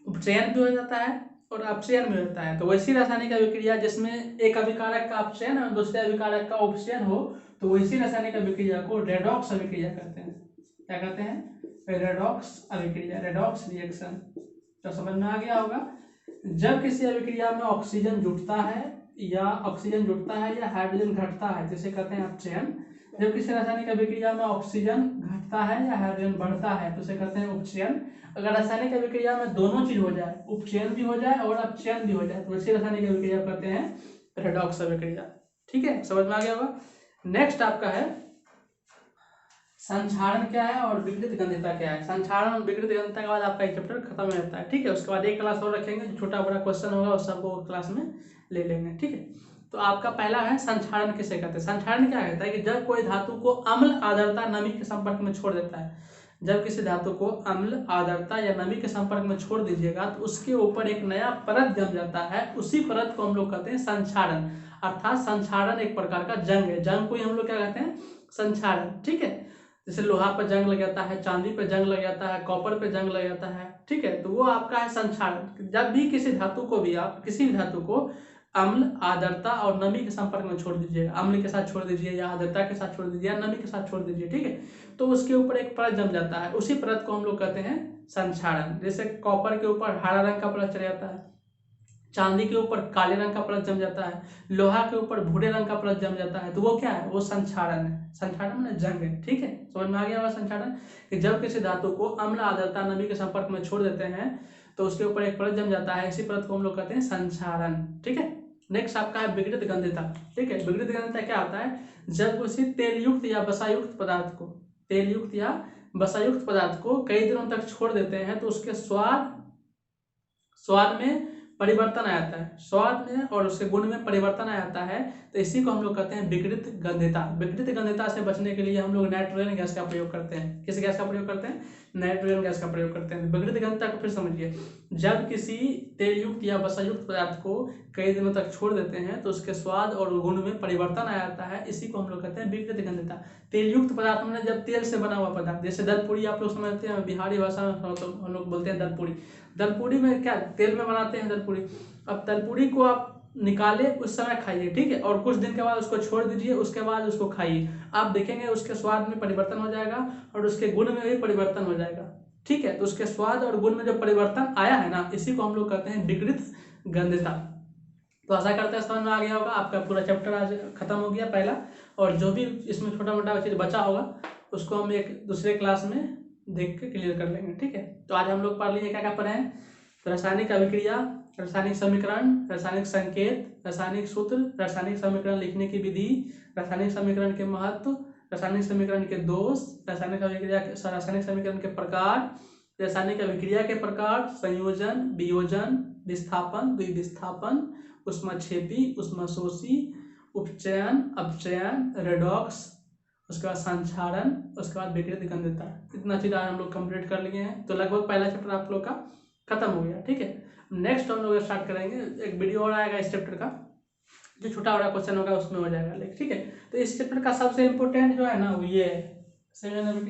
उपचयन भी हो जाता है और अपचयन भी होता है। तो वैसी रासायनिक अभिक्रिया जिसमें एक अभिकारक का अपचयन और दूसरे अभिकारक का उपचयन हो, तो वैसी रासायनिक अभिक्रिया को रेडॉक्स अभिक्रिया कहते हैं। क्या कहते हैं, रेडॉक्स अभिक्रिया, रेडॉक्स रिएक्शन। तो समझ में आ गया होगा। जब किसी अभिक्रिया में ऑक्सीजन जुटता है या हाइड्रोजन घटता है जिसे कहते हैं अपचयन। जब किसी रासायनिक अभिक्रिया में ऑक्सीजन घटता है या हाइड्रोजन बढ़ता है तो उसे कहते हैं उपचयन। अगर रासायनिक अभिक्रिया में दोनों चीज हो जाए, उपचयन भी हो जाए और अपचयन भी हो जाए, तो वैसी रासायनिक अभिक्रिया कहते हैं रेडॉक्स अभिक्रिया, ठीक है। समझ में आ गया होगा। नेक्स्ट आपका है संक्षारण क्या है और विकृत गंध्यता क्या है। संक्षारण और विकृत गंध्यता के बाद आपका एक चैप्टर खत्म हो जाता है, ठीक है। उसके बाद एक क्लास और रखेंगे, जो छोटा बड़ा क्वेश्चन होगा उस सबको क्लास में ले लेंगे, ठीक है। तो आपका पहला है संक्षारण किसे कहते हैं। संक्षारण क्या कहता है कि जब कोई धातु को अम्ल, आर्द्रता, नमी के संपर्क में छोड़ देता है। जब किसी धातु को अम्ल, आर्द्रता या नमी के संपर्क में छोड़ दीजिएगा तो उसके ऊपर एक नया परत जम जाता है, उसी परत को हम लोग कहते हैं संक्षारण। अर्थात संक्षारण एक प्रकार का जंग है, जंग को ही हम लोग क्या कहते हैं, संक्षारण, ठीक है। जैसे लोहा पर जंग लग जाता है, चांदी पर जंग लग जाता है, कॉपर पे जंग लग जाता है, ठीक है। तो वो आपका है संक्षारण। जब भी किसी धातु को भी आप किसी भी धातु को अम्ल, आर्द्रता और नमी के संपर्क में छोड़ दीजिए, अम्ल के साथ छोड़ दीजिए या आर्द्रता के साथ छोड़ दीजिए या नमी के साथ छोड़ दीजिए, ठीक है। तो उसके ऊपर एक परत जम जाता है, उसी परत को हम लोग कहते हैं संक्षारण। जैसे कॉपर के ऊपर हरा रंग का परत चढ़ जाता है, चांदी के ऊपर काले रंग का परत जम जाता है, लोहा के ऊपर भूरे रंग का परत जम जाता है, तो वो क्या है, वो संक्षारण है। संक्षारण में जंग है, ठीक है। समझ में आ गया होगा संक्षारण कि जब किसी धातु को अम्ल, आर्द्रता, नमी के संपर्क में छोड़ देते हैं तो उसके ऊपर एक परत जम जाता है, इसी परत को हम लोग कहते हैं संक्षारण, ठीक है। नेक्स्ट आपका है विकृत गंध्यता, ठीक है। विकृत गंध्यता क्या होता है, जब किसी तेलयुक्त या वसायुक्त पदार्थ को, तेलयुक्त या वसायुक्त पदार्थ को कई दिनों तक छोड़ देते हैं तो उसके स्वाद में परिवर्तन आ जाता है, स्वाद में और उसके गुण में परिवर्तन आ जाता है, तो इसी को हम लोग कहते हैं विकृत गंध्यता। विकृत गंध्यता से बचने के लिए हम लोग नाइट्रोजन गैस का प्रयोग करते हैं। किस गैस का प्रयोग करते हैं, नाइट्रोजन गैस का प्रयोग करते हैं। विकृत गंध्यता को फिर समझिए, जब किसी तेलयुक्त या वसायुक्त पदार्थ को कई दिनों तक छोड़ देते हैं तो उसके स्वाद और गुण में परिवर्तन आ जाता है, इसी को हम लोग कहते हैं विकृत गंध्यता। तेलयुक्त पदार्थ में जब तेल से बना हुआ पदार्थ, जैसे दलपूरी आप लोग समझते हैं, बिहारी भाषा में तो हम लोग बोलते हैं दलपूरी। दलपूरी में क्या तेल में बनाते हैं दलपूरी। अब दलपूरी को आप निकाले उस समय खाइए, ठीक है, और कुछ दिन के बाद उसको छोड़ दीजिए, उसके बाद उसको खाइए, आप देखेंगे उसके स्वाद में परिवर्तन हो जाएगा और उसके गुण में भी परिवर्तन हो जाएगा, ठीक है। तो उसके स्वाद और गुण में जो परिवर्तन आया है ना, इसी को हम लोग कहते हैं विकृत गंध्यता। तो आशा करते हैं समझ में आ गया होगा। आपका पूरा चैप्टर आज खत्म हो गया पहला, और जो भी इसमें छोटा मोटा चीज़ बचा होगा उसको हम एक दूसरे क्लास में देख के क्लियर कर लेंगे, ठीक है। तो आज हम लोग पढ़ लिए क्या क्या पढ़े हैं, तो रासायनिक अभिक्रिया, रासायनिक समीकरण, रासायनिक संकेत, रासायनिक सूत्र, रासायनिक समीकरण लिखने की विधि, रासायनिक समीकरण के महत्व, रासायनिक समीकरण के दोष, रासायनिक अभिक्रिया रासायनिक समीकरण के प्रकार, रासायनिक अभिक्रिया के प्रकार, संयोजन, वियोजन, विस्थापन, द्विविस्थापन, ऊष्माक्षेपी, ऊष्माशोषी, उपचयन, अपचयन, रेडॉक्स, उसके बाद संक्षारण, उसके बाद विकृत गंधता। इतना चीज़ आज हम लोग कंप्लीट कर लिए हैं। तो लगभग पहला चैप्टर आप लोग का खत्म हो गया, ठीक है। नेक्स्ट हम लोग स्टार्ट करेंगे, एक वीडियो और आएगा इस चैप्टर का, जो छोटा बड़ा क्वेश्चन होगा उसमें हो जाएगा, ठीक है। तो इस चैप्टर का सबसे इम्पोर्टेंट जो है ना वो ये है,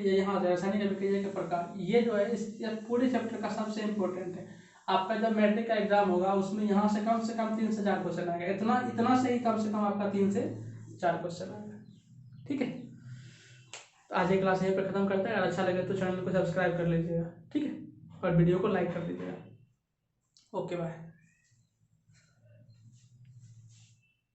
यहाँ रासायनिक अभिक्रिया के प्रकार, ये जो है इस पूरे चैप्टर का सबसे इम्पोर्टेंट है। आपका जब मैट्रिक का एग्जाम होगा उसमें यहाँ से कम 3 से 4 क्वेश्चन आएगा, इतना से ही कम आपका 3 से 4 क्वेश्चन आएगा, ठीक है। तो आज एक क्लास यहीं पर खत्म करते हैं। अगर अच्छा लगे तो चैनल को सब्सक्राइब कर लीजिएगा, ठीक है, और वीडियो को लाइक कर दीजिएगा। Okay bye.